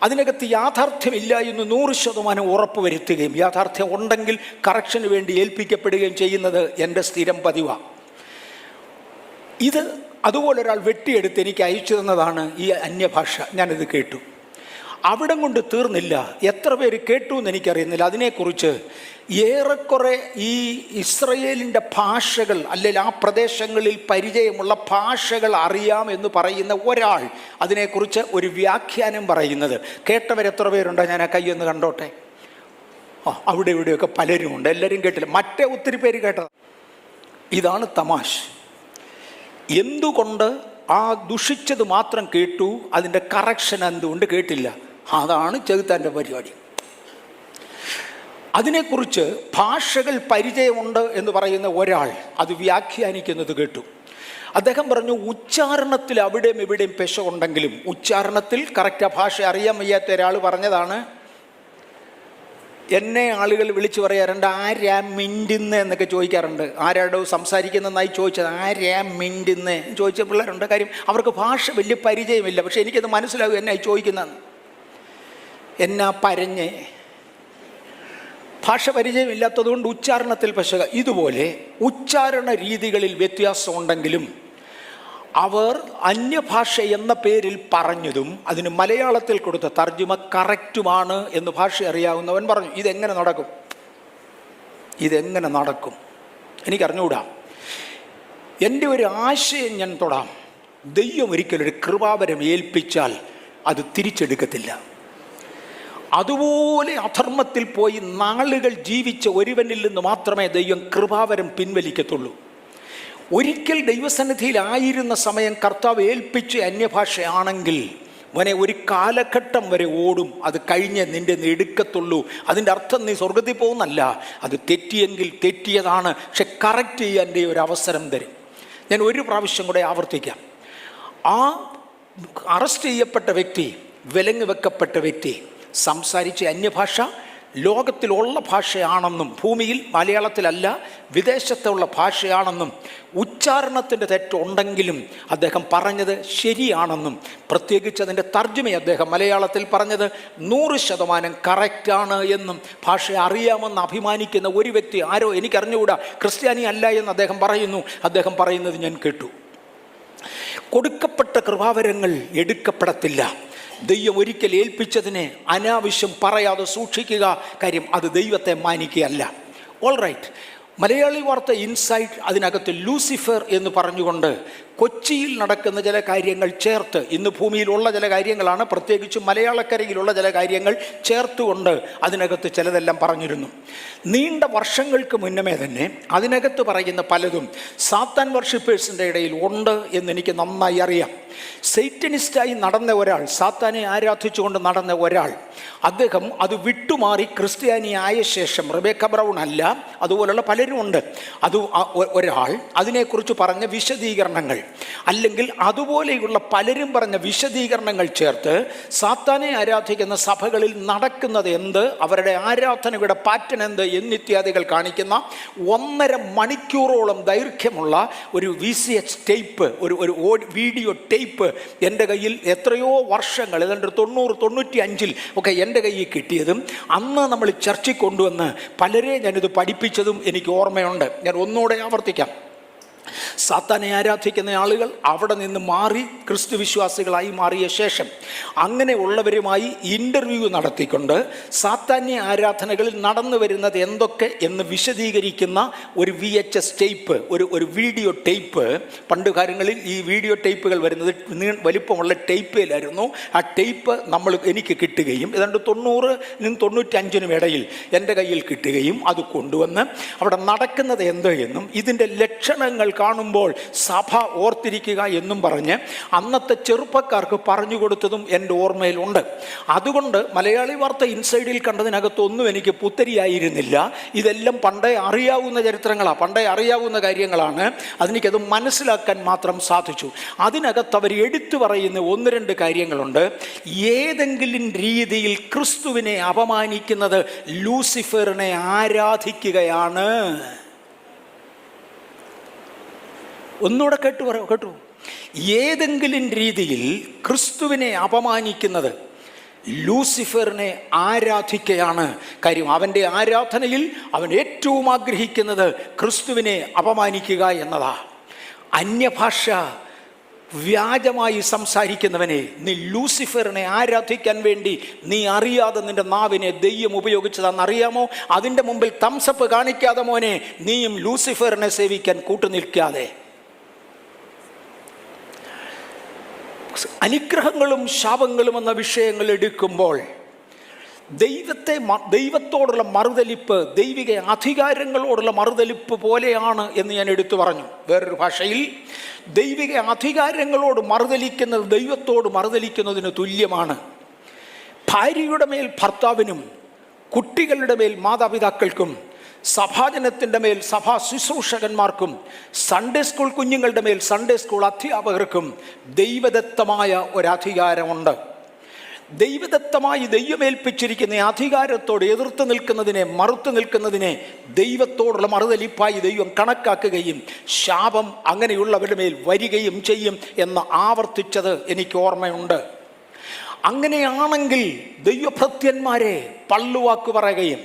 അതിനകത്ത് യാഥാർത്ഥ്യമില്ല എന്ന് 100% ഉറപ്പ് വരുത്തുകയും യാഥാർത്ഥ്യം ഉണ്ടെങ്കിൽ കറക്ഷന് വേണ്ടി ഏൽപ്പിക്കപ്പെടുകയും ചെയ്യുന്നത് എൻ്റെ സ്ഥിരം പതിവാണ്. ഇത് അതുപോലൊരാൾ വെട്ടിയെടുത്ത് എനിക്ക് അയച്ചു തന്നതാണ് ഈ അന്യഭാഷ. ഞാനിത് കേട്ടു. അവിടം കൊണ്ട് തീർന്നില്ല. എത്ര പേര് കേട്ടു എന്ന് എനിക്കറിയുന്നില്ല. അതിനെക്കുറിച്ച് ഏറെക്കുറെ ഈ ഇസ്രയേലിൻ്റെ ഭാഷകൾ അല്ലെങ്കിൽ ആ പ്രദേശങ്ങളിൽ പരിചയമുള്ള ഭാഷകൾ അറിയാം എന്ന് പറയുന്ന ഒരാൾ അതിനെക്കുറിച്ച് ഒരു വ്യാഖ്യാനം പറയുന്നത് കേട്ടവരെത്ര പേരുണ്ടോ? ഞാൻ ആ കയ്യൊന്ന് കണ്ടോട്ടെ. അവിടെ ഇവിടെയൊക്കെ പലരുമുണ്ട്. എല്ലാവരും കേട്ടില്ല, മറ്റേ ഒത്തിരി പേര് കേട്ടത്. ഇതാണ് തമാശ. എന്തുകൊണ്ട് ആ ദുഷിച്ചത് മാത്രം കേട്ടു, അതിൻ്റെ കറക്ഷൻ എന്തുകൊണ്ട് കേട്ടില്ല? അതാണ് ചെകുത്താൻ്റെ പരിപാടി. അതിനെക്കുറിച്ച് ഭാഷകൾ പരിചയമുണ്ട് എന്ന് പറയുന്ന ഒരാൾ അത് വ്യാഖ്യാനിക്കുന്നത് കേട്ടു. അദ്ദേഹം പറഞ്ഞു, ഉച്ചാരണത്തിൽ അവിടെയും ഇവിടെയും പെശ ഉണ്ടെങ്കിലും ഉച്ചാരണത്തിൽ കറക്റ്റ് ആ ഭാഷ അറിയാൻ വയ്യാത്ത ഒരാൾ പറഞ്ഞതാണ്. എന്നെ ആളുകൾ വിളിച്ചു പറയാറുണ്ട്, ആരാ മിണ്ടുന്ന് എന്നൊക്കെ ചോദിക്കാറുണ്ട്. ആരാടോ സംസാരിക്കുന്നതായി ചോദിച്ചത്, ആരാ മിണ്ടുന്ന് ചോദിച്ച പിള്ളേരുണ്ട്. കാര്യം അവർക്ക് ഭാഷ വലിയ പരിചയമില്ല. പക്ഷെ എനിക്കത് മനസ്സിലാകും എന്നായി ചോദിക്കുന്നതെന്ന്. എന്നാ പരഞ്ഞ് ഭാഷ പരിചയമില്ലാത്തതുകൊണ്ട് ഉച്ചാരണത്തിൽ പെശക. ഇതുപോലെ ഉച്ചാരണ രീതികളിൽ വ്യത്യാസമുണ്ടെങ്കിലും അവർ അന്യഭാഷ എന്ന പേരിൽ പറഞ്ഞതും അതിന് മലയാളത്തിൽ കൊടുത്ത തർജ്ജമ കറക്റ്റുമാണ് എന്ന് ഭാഷ അറിയാവുന്നവൻ പറഞ്ഞു. ഇതെങ്ങനെ നടക്കും? ഇതെങ്ങനെ നടക്കും എനിക്കറിഞ്ഞുകൂടാ. എൻ്റെ ഒരു ആശയം ഞാൻ തൊടാം. ദൈവം ഒരിക്കലൊരു കൃപാവരം ഏൽപ്പിച്ചാൽ അത് തിരിച്ചെടുക്കത്തില്ല. അതുപോലെ അധർമ്മത്തിൽ പോയി നാളുകൾ ജീവിച്ച ഒരുവനിൽ നിന്ന് മാത്രമേ ദൈവം കൃപാവരം പിൻവലിക്കത്തുള്ളൂ. ഒരിക്കൽ ദൈവസന്നിധിയിലായിരുന്ന സമയം കർത്താവ് ഏൽപ്പിച്ച് അന്യഭാഷയാണെങ്കിൽ അവനെ ഒരു കാലഘട്ടം വരെ ഓടും. അത് കഴിഞ്ഞ് നിൻ്റെ എടുക്കത്തുള്ളൂ. അതിൻ്റെ അർത്ഥം നീ സ്വർഗത്തിൽ പോകുന്നല്ല. അത് തെറ്റിയെങ്കിൽ തെറ്റിയതാണ്, പക്ഷെ കറക്റ്റ് ചെയ്യാൻ എൻ്റെ ഒരു അവസരം തരും. ഞാൻ ഒരു പ്രാവശ്യം കൂടെ ആവർത്തിക്കാം. ആ അറസ്റ്റ് ചെയ്യപ്പെട്ട വ്യക്തി, വിലങ്ങ് വെക്കപ്പെട്ട വ്യക്തി സംസാരിച്ച അന്യഭാഷ ലോകത്തിലുള്ള ഭാഷയാണെന്നും ഭൂമിയിൽ മലയാളത്തിലല്ല വിദേശത്തുള്ള ഭാഷയാണെന്നും ഉച്ചാരണത്തിൻ്റെ തെറ്റുണ്ടെങ്കിലും അദ്ദേഹം പറഞ്ഞത് ശരിയാണെന്നും പ്രത്യേകിച്ച് അതിൻ്റെ തർജ്ജമ അദ്ദേഹം മലയാളത്തിൽ പറഞ്ഞത് 100% കറക്റ്റാണ് എന്നും ഭാഷ അറിയാമെന്ന് അഭിമാനിക്കുന്ന ഒരു വ്യക്തി, ആരോ എനിക്കറിഞ്ഞുകൂടാ, ക്രിസ്ത്യാനി അല്ല എന്ന് അദ്ദേഹം പറയുന്നു. അദ്ദേഹം പറയുന്നത് ഞാൻ കേട്ടു. കൊടുക്കപ്പെട്ട കൃപാവരങ്ങൾ എടുക്കപ്പെടത്തില്ല. ദൈവം ഒരിക്കൽ ഏൽപ്പിച്ചതിനെ അനാവശ്യം പറയാതെ സൂക്ഷിക്കുക. കാര്യം അത് ദൈവത്തെ മാനിക്കുകയല്ല. All right. മലയാളി വാർത്ത ഇൻസൈറ്റ് അതിനകത്ത് ലൂസിഫർ എന്ന് പറഞ്ഞുകൊണ്ട് കൊച്ചിയിൽ നടക്കുന്ന ചില കാര്യങ്ങൾ ചേർത്ത്, ഇന്ന് ഭൂമിയിലുള്ള ചില കാര്യങ്ങളാണ്, പ്രത്യേകിച്ച് മലയാളക്കരയിലുള്ള ചില കാര്യങ്ങൾ ചേർത്തുകൊണ്ട് അതിനകത്ത് ചിലതെല്ലാം പറഞ്ഞിരുന്നു. നീണ്ട വർഷങ്ങൾക്ക് മുന്നമേ തന്നെ അതിനകത്ത് പറയുന്ന പലതും സാത്താൻ വർഷിപ്പേഴ്സിൻ്റെ ഇടയിൽ ഉണ്ട് എന്നെനിക്ക് നന്നായി അറിയാം. സൈറ്റനിസ്റ്റായി നടന്ന ഒരാൾ, സാത്താനെ ആരാധിച്ചുകൊണ്ട് നടന്ന ഒരാൾ, അദ്ദേഹം അത് വിട്ടുമാറി ക്രിസ്ത്യാനിയായ ശേഷം, റെബേക്ക ബ്രൗൺ അല്ല, അതുപോലുള്ള പലരും ഉണ്ട്, അത് ഒരാൾ അതിനെക്കുറിച്ച് പറഞ്ഞ വിശദീകരണങ്ങൾ അല്ലെങ്കിൽ അതുപോലെയുള്ള പലരും പറഞ്ഞ വിശദീകരണങ്ങൾ ചേർത്ത് സാത്താനെ ആരാധിക്കുന്ന സഭകളിൽ നടക്കുന്നത് എന്ത്, അവരുടെ ആരാധനയുടെ പാറ്റേൺ എന്ത് എന്നിത്യാദികൾ കാണിക്കുന്ന 1.5 മണിക്കൂറോളം ദൈർഘ്യമുള്ള ഒരു VCH ടേപ്പ്, ഒരു വീഡിയോ ടേപ്പ് എൻ്റെ കയ്യിൽ എത്രയോ വർഷങ്ങൾ, ഏതാണ്ട് 90-95 ഒക്കെ എൻ്റെ കയ്യിൽ കിട്ടിയതും അന്ന് നമ്മൾ ചർച്ചയ്ക്ക് കൊണ്ടുവന്ന് പലരെ ഞാനിത് പഠിപ്പിച്ചതും എനിക്ക് ഓർമ്മയുണ്ട്. ഞാൻ ഒന്നുകൂടെ ആവർത്തിക്കാം. സാത്താനെ ആരാധിക്കുന്ന ആളുകൾ അവിടെ നിന്ന് മാറി ക്രിസ്തു വിശ്വാസികളായി മാറിയ ശേഷം അങ്ങനെയുള്ളവരുമായി ഇൻ്റർവ്യൂ നടത്തിക്കൊണ്ട് സാത്താന്യ ആരാധനകളിൽ നടന്നു വരുന്നത് എന്തൊക്കെ എന്ന് വിശദീകരിക്കുന്ന ഒരു VHS ടേപ്പ്, ഒരു വീഡിയോ ടേപ്പ്. പണ്ട് കാലങ്ങളിൽ ഈ വീഡിയോ ടേപ്പുകൾ വരുന്നത് വലിപ്പമുള്ള ടേപ്പിലായിരുന്നു. ആ ടേപ്പ് എനിക്ക് കിട്ടുകയും ഏതാണ്ട് 90-നും 95-നും ഇടയിൽ എൻ്റെ കയ്യിൽ കിട്ടുകയും അത് കൊണ്ടുവന്ന് അവിടെ നടക്കുന്നത് എന്ത് എന്നും ഇതിൻ്റെ ലക്ഷണങ്ങൾ കാണുമ്പോൾ സഭ ഓർത്തിരിക്കുക എന്നും പറഞ്ഞ് അന്നത്തെ ചെറുപ്പക്കാർക്ക് പറഞ്ഞു കൊടുത്തതും എൻ്റെ ഓർമ്മയിലുണ്ട്. അതുകൊണ്ട് മലയാളി വാർത്ത ഇൻസൈഡിൽ കണ്ടതിനകത്തൊന്നും എനിക്ക് പുത്തരിയായിരുന്നില്ല. ഇതെല്ലാം പണ്ടേ അറിയാവുന്ന ചരിത്രങ്ങളാണ്, പണ്ടേ അറിയാവുന്ന കാര്യങ്ങളാണ്. അതെനിക്കത് മനസ്സിലാക്കാൻ മാത്രം സാധിച്ചു. അതിനകത്ത് അവർ എടുത്തു പറയുന്ന 1-2 കാര്യങ്ങളുണ്ട്. ഏതെങ്കിലും രീതിയിൽ ക്രിസ്തുവിനെ അപമാനിക്കുന്നത് ലൂസിഫറിനെ ആരാധിക്കുകയാണ്. ഒന്നുകൂടെ കേട്ടു. ഏതെങ്കിലും രീതിയിൽ ക്രിസ്തുവിനെ അപമാനിക്കുന്നത് ലൂസിഫറിനെ ആരാധിക്കുകയാണ്. കാര്യം അവൻ്റെ ആരാധനയിൽ അവൻ ഏറ്റവും ആഗ്രഹിക്കുന്നത് ക്രിസ്തുവിനെ അപമാനിക്കുക എന്നതാ. അന്യഭാഷ വ്യാജമായി സംസാരിക്കുന്നവനെ, നീ ലൂസിഫറിനെ ആരാധിക്കാൻ വേണ്ടി നീ അറിയാതെ നിന്റെ നാവിനെ ദൈവം ഉപയോഗിച്ചതാണെന്നറിയാമോ? അതിൻ്റെ മുമ്പിൽ തംസപ്പ് കാണിക്കാതെ മോനെ, നീയും ലൂസിഫറിനെ സേവിക്കാൻ കൂട്ടുനിൽക്കാതെ. അനുഗ്രഹങ്ങളും ശാപങ്ങളും എന്ന വിഷയങ്ങൾ എടുക്കുമ്പോൾ ദൈവത്തോടുള്ള മറുതലിപ്പ് ദൈവിക അധികാരങ്ങളോടുള്ള മറുതലിപ്പ് പോലെയാണ് എന്ന് ഞാൻ എടുത്തു പറഞ്ഞു. വേറൊരു ഭാഷയിൽ ദൈവിക അധികാരങ്ങളോട് മറുതലിക്കുന്നത് ദൈവത്തോട് മറുതലിക്കുന്നതിന് തുല്യമാണ്. ഭാര്യയുടെ മേൽ ഭർത്താവിനും, കുട്ടികളുടെ മേൽ മാതാപിതാക്കൾക്കും, സഭാജനത്തിൻ്റെ മേൽ സഭാ ശുശ്രൂഷകന്മാർക്കും, സൺഡേ സ്കൂൾ കുഞ്ഞുങ്ങളുടെ മേൽ സൺഡേ സ്കൂൾ അധ്യാപകർക്കും ദൈവദത്തമായ ഒരധികാരമുണ്ട്. ദൈവദത്തമായി ദൈവമേൽപ്പിച്ചിരിക്കുന്ന അധികാരത്തോട് എതിർത്ത് നിൽക്കുന്നതിനെ, മറുത്തു നിൽക്കുന്നതിനെ ദൈവത്തോടുള്ള മറുതലിപ്പായി ദൈവം കണക്കാക്കുകയും ശാപം അങ്ങനെയുള്ളവരുടെ മേൽ വരികയും ചെയ്യും എന്ന് ആവർത്തിച്ചത് എനിക്ക് ഓർമ്മയുണ്ട്. അങ്ങനെയാണെങ്കിൽ ദൈവഭൃത്യന്മാരെ പള്ളുവാക്ക് പറയുകയും,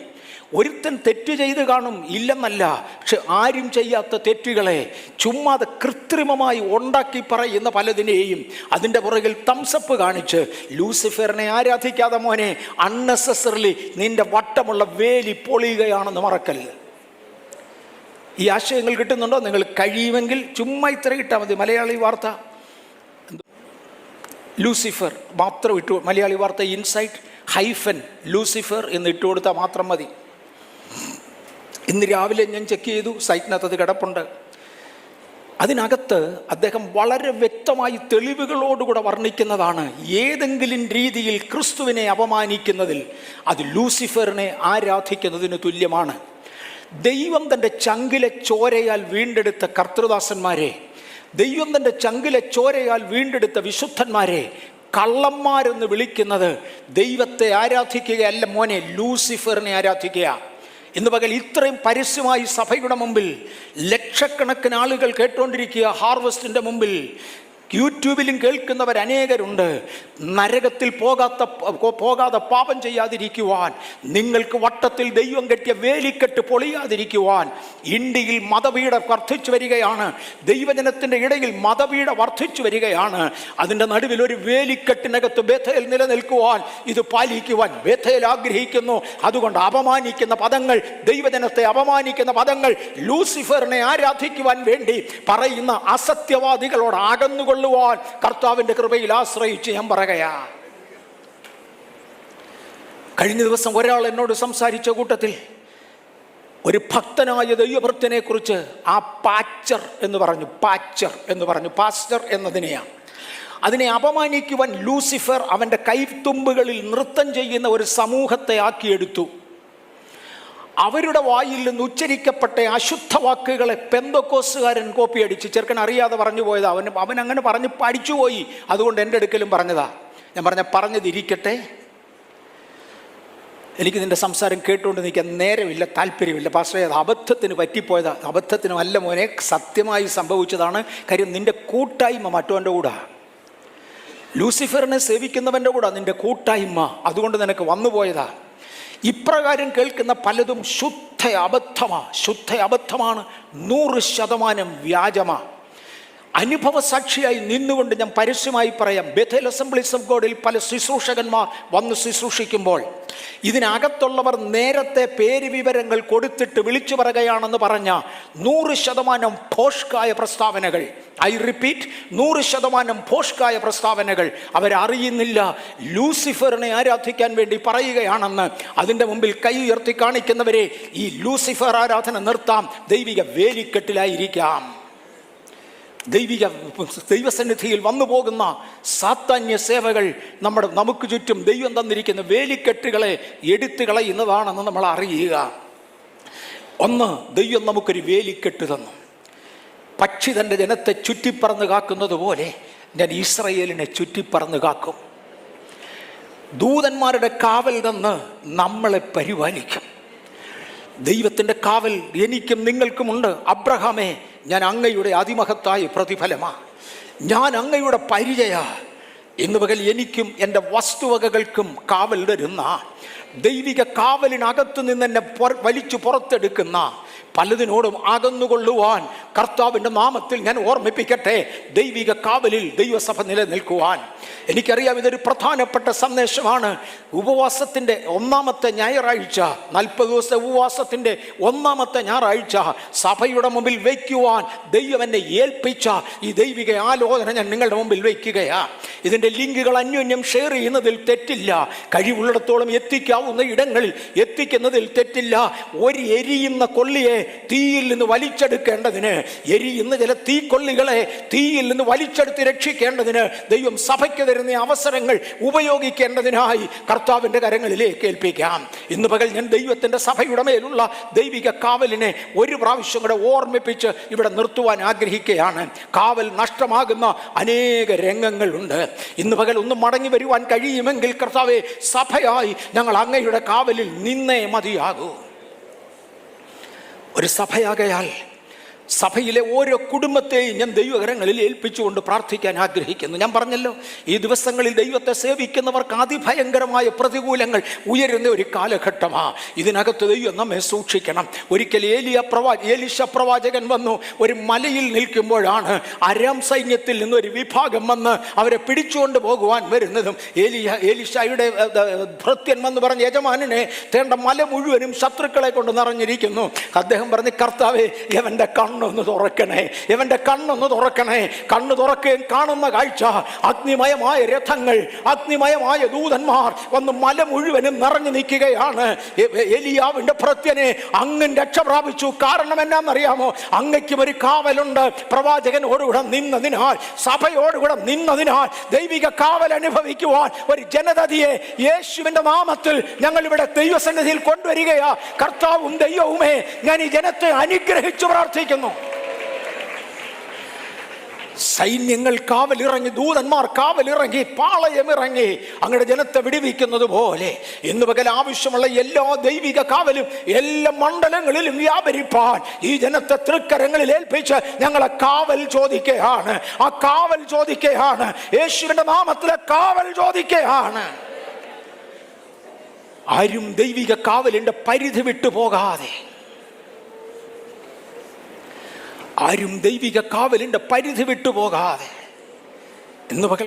ഒരുത്തൻ തെറ്റ് ചെയ്ത് കാണും ഇല്ലെന്നല്ല, പക്ഷെ ആരും ചെയ്യാത്ത തെറ്റുകളെ ചുമ്മാതെ കൃത്രിമമായി ഉണ്ടാക്കി പറയുന്ന പലതിനെയും അതിൻ്റെ പുറകിൽ തംസപ്പ് കാണിച്ച് ലൂസിഫറിനെ ആരാധിക്കാതെ മോനെ, അൺനെസസറിലി നിന്റെ വട്ടമുള്ള വേലി പൊളിയുകയാണെന്ന് മറക്കല്ല്. ഈ ആശയങ്ങൾ കിട്ടുന്നുണ്ടോ? നിങ്ങൾ കഴിയുമെങ്കിൽ ചുമ്മാ ഇത്ര ഇട്ടാൽ മതി. മലയാളി വാർത്ത ലൂസിഫർ മാത്രം ഇട്ടു, മലയാളി വാർത്ത ഇൻസൈറ്റ് ഹൈഫൻ ലൂസിഫർ എന്ന് ഇട്ടുകൊടുത്താൽ മാത്രം മതി. ഇന്ന് രാവിലെ ഞാൻ ചെക്ക് ചെയ്തു, സൈറ്റിനകത്ത് അത് കിടപ്പുണ്ട്. അതിനകത്ത് അദ്ദേഹം വളരെ വ്യക്തമായി തെളിവുകളോടുകൂടെ വർണ്ണിക്കുന്നതാണ് ഏതെങ്കിലും രീതിയിൽ ക്രിസ്തുവിനെ അപമാനിക്കുന്നതിൽ അത് ലൂസിഫറിനെ ആരാധിക്കുന്നതിന് തുല്യമാണ്. ദൈവം തൻ്റെ ചങ്കിലെ ചോരയാൽ വീണ്ടെടുത്ത കർത്തൃദാസന്മാരെ, ദൈവം തൻ്റെ ചങ്കിലെ ചോരയാൽ വീണ്ടെടുത്ത വിശുദ്ധന്മാരെ കള്ളന്മാരെന്ന് വിളിക്കുന്നത് ദൈവത്തെ ആരാധിക്കുകയല്ല മോനെ, ലൂസിഫറിനെ ആരാധിക്കുക. ഇന്ന് പകൽ ഇത്രയും പരസ്യമായി സഭയുടെ മുമ്പിൽ ലക്ഷക്കണക്കിന് ആളുകൾ കേട്ടുകൊണ്ടിരിക്കുക. ഹാർവസ്റ്റിൻ്റെ മുമ്പിൽ യൂട്യൂബിലും കേൾക്കുന്നവർ അനേകരുണ്ട്. നരകത്തിൽ പോകാതെ പാപം ചെയ്യാതിരിക്കുവാൻ, നിങ്ങൾക്ക് വട്ടത്തിൽ ദൈവം കെട്ടിയ വേലിക്കെട്ട് പൊളിയാതിരിക്കുവാൻ ഇന്ത്യയിൽ മതപീഡ വർദ്ധിച്ചു വരികയാണ്. ദൈവജനത്തിൻ്റെ ഇടയിൽ മതപീഡ വർദ്ധിച്ചു വരികയാണ്. അതിൻ്റെ നടുവിൽ ഒരു വേലിക്കെട്ടിനകത്ത് ബേഥേൽ നിലനിൽക്കുവാൻ, ഇത് പാലിക്കുവാൻ ബേഥേൽ ആഗ്രഹിക്കുന്നു. അതുകൊണ്ട് അപമാനിക്കുന്ന പദങ്ങൾ, ദൈവജനത്തെ അപമാനിക്കുന്ന പദങ്ങൾ, ലൂസിഫറിനെ ആരാധിക്കുവാൻ വേണ്ടി പറയുന്ന അസത്യവാദികളോട് അകന്നുകൊള്ളുവാൻ കർത്താവിന്റെ കൃപയിൽ ആശ്രയിച്ച് ഞാൻ പറയുകയാ. കഴിഞ്ഞ ദിവസം ഒരാൾ എന്നോട് സംസാരിച്ച കൂട്ടത്തിൽ ഒരു ഭക്തനായ ദൈവഭക്തനെ കുറിച്ച് ആ പാച്ചർ എന്ന് പറഞ്ഞു, പാസ്റ്റർ എന്നതിനെയാണ്. അതിനെ അപമാനിക്കുവാൻ ലൂസിഫർ അവൻ്റെ കൈത്തുമ്പുകളിൽ നൃത്തം ചെയ്യുന്ന ഒരു സമൂഹത്തെ ആക്കിയെടുത്തു. അവരുടെ വായിൽ നിന്ന് ഉച്ചരിക്കപ്പെട്ട അശുദ്ധ വാക്കുകളെ പെന്തക്കോസുകാരൻ കോപ്പിയടിച്ച്, ചെറുക്കൻ അറിയാതെ പറഞ്ഞു പോയതാ, അവൻ അങ്ങനെ പറഞ്ഞ് പഠിച്ചുപോയി. അതുകൊണ്ട് എൻ്റെ അടുക്കലും പറഞ്ഞതാ. ഞാൻ പറഞ്ഞതിരിക്കട്ടെ, എനിക്ക് നിൻ്റെ സംസാരം കേട്ടുകൊണ്ട് നിൽക്കാൻ നേരമില്ല, താല്പര്യമില്ല. പാസ്റ്ററെ, അത് അബദ്ധത്തിന് പറ്റിപ്പോയതാ. അബദ്ധത്തിനും അല്ല മോനെ, സത്യമായി സംഭവിച്ചതാണ്. കാര്യം നിൻ്റെ കൂട്ടായ്മ മറ്റവൻ്റെ കൂടെ, ലൂസിഫറിനെ സേവിക്കുന്നവൻ്റെ കൂടെ നിൻ്റെ കൂട്ടായ്മ, അതുകൊണ്ട് നിനക്ക് വന്നുപോയതാ. ഇപ്രകാരം കേൾക്കുന്ന പലതും ശുദ്ധ അബദ്ധമാണ്, 100% വ്യാജമാണ്. അനുഭവ സാക്ഷിയായി നിന്നുകൊണ്ട് ഞാൻ പരസ്യമായി പറയാം, ബേഥേൽ അസംബ്ലീസ് ഓഫ് ഗോഡിൽ പല ശുശ്രൂഷകന്മാർ വന്ന് ശുശ്രൂഷിക്കുമ്പോൾ ഇതിനകത്തുള്ളവർ നേരത്തെ പേര് വിവരങ്ങൾ കൊടുത്തിട്ട് വിളിച്ചു പറയുകയാണെന്ന് പറഞ്ഞ 100% ഭോഷ്കായ പ്രസ്താവനകൾ, ഐ റിപ്പീറ്റ്, 100% ഭോഷ്കായ പ്രസ്താവനകൾ അവരറിയുന്നില്ല ലൂസിഫറിനെ ആരാധിക്കാൻ വേണ്ടി പറയുകയാണെന്ന്. അതിൻ്റെ മുമ്പിൽ കൈ ഉയർത്തി കാണിക്കുന്നവരെ, ഈ ലൂസിഫർ ആരാധന നിർത്താം, ദൈവിക വേലിക്കെട്ടിലായിരിക്കാം. ദൈവസന്നിധിയിൽ വന്നു പോകുന്ന സാത്താന്യ സേവകൾ നമുക്ക് ചുറ്റും ദൈവം തന്നിരിക്കുന്ന വേലിക്കെട്ടുകളെ എടുത്തു കളയുന്നതാണെന്ന് നമ്മൾ അറിയുക. ഒന്ന്, ദൈവം നമുക്കൊരു വേലിക്കെട്ട് തന്നു. പക്ഷി തൻ്റെ ജനത്തെ ചുറ്റിപ്പറന്ന് കാക്കുന്നത് പോലെ ഞാൻ ഇസ്രായേലിനെ ചുറ്റിപ്പറന്ന് കാക്കും. ദൂതന്മാരുടെ കാവൽ നിന്ന് നമ്മളെ പരിപാലിക്കും. ദൈവത്തിൻ്റെ കാവൽ എനിക്കും നിങ്ങൾക്കുമുണ്ട്. അബ്രഹാമേ, ഞാൻ അങ്ങയുടെ അതിമഹത്തായ പ്രതിഫലമാ, ഞാൻ അങ്ങയുടെ പരിചയ. ഇന്ന് പകൽ എനിക്കും എൻ്റെ വസ്തുവകകൾക്കും കാവൽ തരുന്ന, ദൈവിക കാവലിനകത്തു നിന്ന് എന്നെ വലിച്ചു പുറത്തെടുക്കുന്ന പലതിനോടും അകന്നുകൊള്ളുവാൻ കർത്താവിൻ്റെ നാമത്തിൽ ഞാൻ ഓർമ്മിപ്പിക്കട്ടെ. ദൈവിക കാവലിൽ ദൈവസഭ നിലനിൽക്കുവാൻ എനിക്കറിയാം. ഇതൊരു പ്രധാനപ്പെട്ട സന്ദേശമാണ്. ഉപവാസത്തിൻ്റെ ഒന്നാമത്തെ ഞായറാഴ്ച, 40 ദിവസത്തെ ഉപവാസത്തിൻ്റെ ഒന്നാമത്തെ ഞായറാഴ്ച സഭയുടെ മുമ്പിൽ വയ്ക്കുവാൻ ദൈവം എന്നെ ഏൽപ്പിച്ച ഈ ദൈവിക ആലോചന ഞാൻ നിങ്ങളുടെ മുമ്പിൽ വയ്ക്കുകയാണ്. ഇതിൻ്റെ ലിങ്കുകൾ അന്യോന്യം ഷെയർ ചെയ്യുന്നതിൽ തെറ്റില്ല. കഴിവുള്ളിടത്തോളം എത്തിക്കാവുന്ന ഇടങ്ങളിൽ എത്തിക്കുന്നതിൽ തെറ്റില്ല. ഒരു എരിയുന്ന കൊള്ളിയെ തീയിൽ നിന്ന് വലിച്ചെടുക്കേണ്ടതിന്, എരിയുന്ന ചില തീക്കൊള്ളികളെ തീയിൽ നിന്ന് വലിച്ചെടുത്ത് രക്ഷിക്കേണ്ടതിന് ദൈവം സഭയ്ക്ക് തരുന്ന അവസരങ്ങൾ ഉപയോഗിക്കേണ്ടതിനായി കർത്താവിൻ്റെ കരങ്ങളിലേക്ക് ഏൽപ്പിക്കാം. ഇന്ന് പകൽ ഞാൻ ദൈവത്തിൻ്റെ സഭയുടെ മേലുള്ള ദൈവിക കാവലിനെ ഒരു പ്രാവശ്യം കൂടെ ഓർമ്മിപ്പിച്ച് ഇവിടെ നിർത്തുവാൻ ആഗ്രഹിക്കുകയാണ്. കാവൽ നഷ്ടമാകുന്ന അനേക രംഗങ്ങളുണ്ട്. ഇന്ന് പകൽ ഒന്ന് മടങ്ങി വരുവാൻ കഴിയുമെങ്കിൽ കർത്താവേ, സഭയായി ഞങ്ങൾ അങ്ങയുടെ കാവലിൽ നിന്നേ മതിയാകൂ. ഒരു സഭയാകയാൽ സഭയിലെ ഓരോ കുടുംബത്തെയും ഞാൻ ദൈവകരങ്ങളിൽ ഏൽപ്പിച്ചുകൊണ്ട് പ്രാർത്ഥിക്കാൻ ആഗ്രഹിക്കുന്നു. ഞാൻ പറഞ്ഞല്ലോ, ഈ ദിവസങ്ങളിൽ ദൈവത്തെ സേവിക്കുന്നവർക്ക് അതിഭയങ്കരമായ പ്രതികൂലങ്ങൾ ഉയരുന്ന ഒരു കാലഘട്ടമാണ്. ഇതിനകത്ത് ദൈവം നമ്മെ സൂക്ഷിക്കണം. ഒരിക്കൽ ഏലീശ പ്രവാചകൻ വന്നു. ഒരു മലയിൽ നിൽക്കുമ്പോഴാണ് അരാം സൈന്യത്തിൽ നിന്നൊരു വിഭാഗം വന്ന് അവരെ പിടിച്ചുകൊണ്ട് പോകുവാൻ വരുന്നതും ഏലീശയുടെ ഭൃത്യൻ വന്ന് പറഞ്ഞ, യജമാനനെ, തേണ്ട മല മുഴുവനും ശത്രുക്കളെ കൊണ്ട് നിറഞ്ഞിരിക്കുന്നു. അദ്ദേഹം പറഞ്ഞ്, കർത്താവേ, എവൻ്റെ കണ്ണൊന്ന് തുറക്കണേ, എവൻ്റെ കണ്ണൊന്ന് തുറക്കണേ. കണ്ണ് തുറക്കുകയും കാണുന്ന കാഴ്ച, അഗ്നിമയമായ രഥങ്ങൾ, അഗ്നിമയമായ ദൂതന്മാർ വന്ന് മല മുഴുവനും നിറഞ്ഞു നിൽക്കുകയാണ്. എലിയാവിൻ്റെ ഭൃത്യനെ അങ്ങ് രക്ഷ പ്രാപിച്ചു. കാരണം എന്നാണെന്നറിയാമോ? അങ്ങയ്ക്കും ഒരു കാവലുണ്ട്. പ്രവാചകനോടുകൂടെ നിന്നതിനാൽ, സഭയോടുകൂടെ നിന്നതിനാൽ ദൈവിക കാവൽ അനുഭവിക്കുവാൻ ഒരു ജനതയെ യേശുവിൻ്റെ നാമത്തിൽ ഞങ്ങൾ ഇവിടെ ദൈവസന്നിധിയിൽ കൊണ്ടുവരികയാ. കർത്താവും ദൈവവുമേ, ഞാൻ ഈ ജനത്തെ അനുഗ്രഹിച്ചു പ്രാർത്ഥിക്കുന്നു. സൈന്യങ്ങൾ കാവലിറങ്ങി, ദൂതന്മാർ കാവലിറങ്ങി, പാളയമിറങ്ങി അങ്ങയുടെ ജനത്തെ വിടുവിക്കുന്നത് പോലെ ഇന്ന് പകൽ ആവശ്യമുള്ള എല്ലാ ദൈവിക കാവലും എല്ലാ മണ്ഡലങ്ങളിലും വ്യാപരിപ്പാൻ ഈ ജനത്തെ തൃക്കരങ്ങളിൽ ഏൽപ്പിച്ച് ഞങ്ങളെ കാവൽ ചോദിക്കുകയാണ്. ആ കാവൽ ചോദിക്കുകയാണ്. യേശുവിന്റെ നാമത്തിലെ കാവൽ ചോദിക്കുകയാണ്. ആരും ദൈവിക കാവലിന്റെ പരിധി വിട്ടു പോകാതെ, ആരും ദൈവിക കാവലിന്റെ പരിധി വിട്ടു പോകാതെ ഇന്ന് പകൽ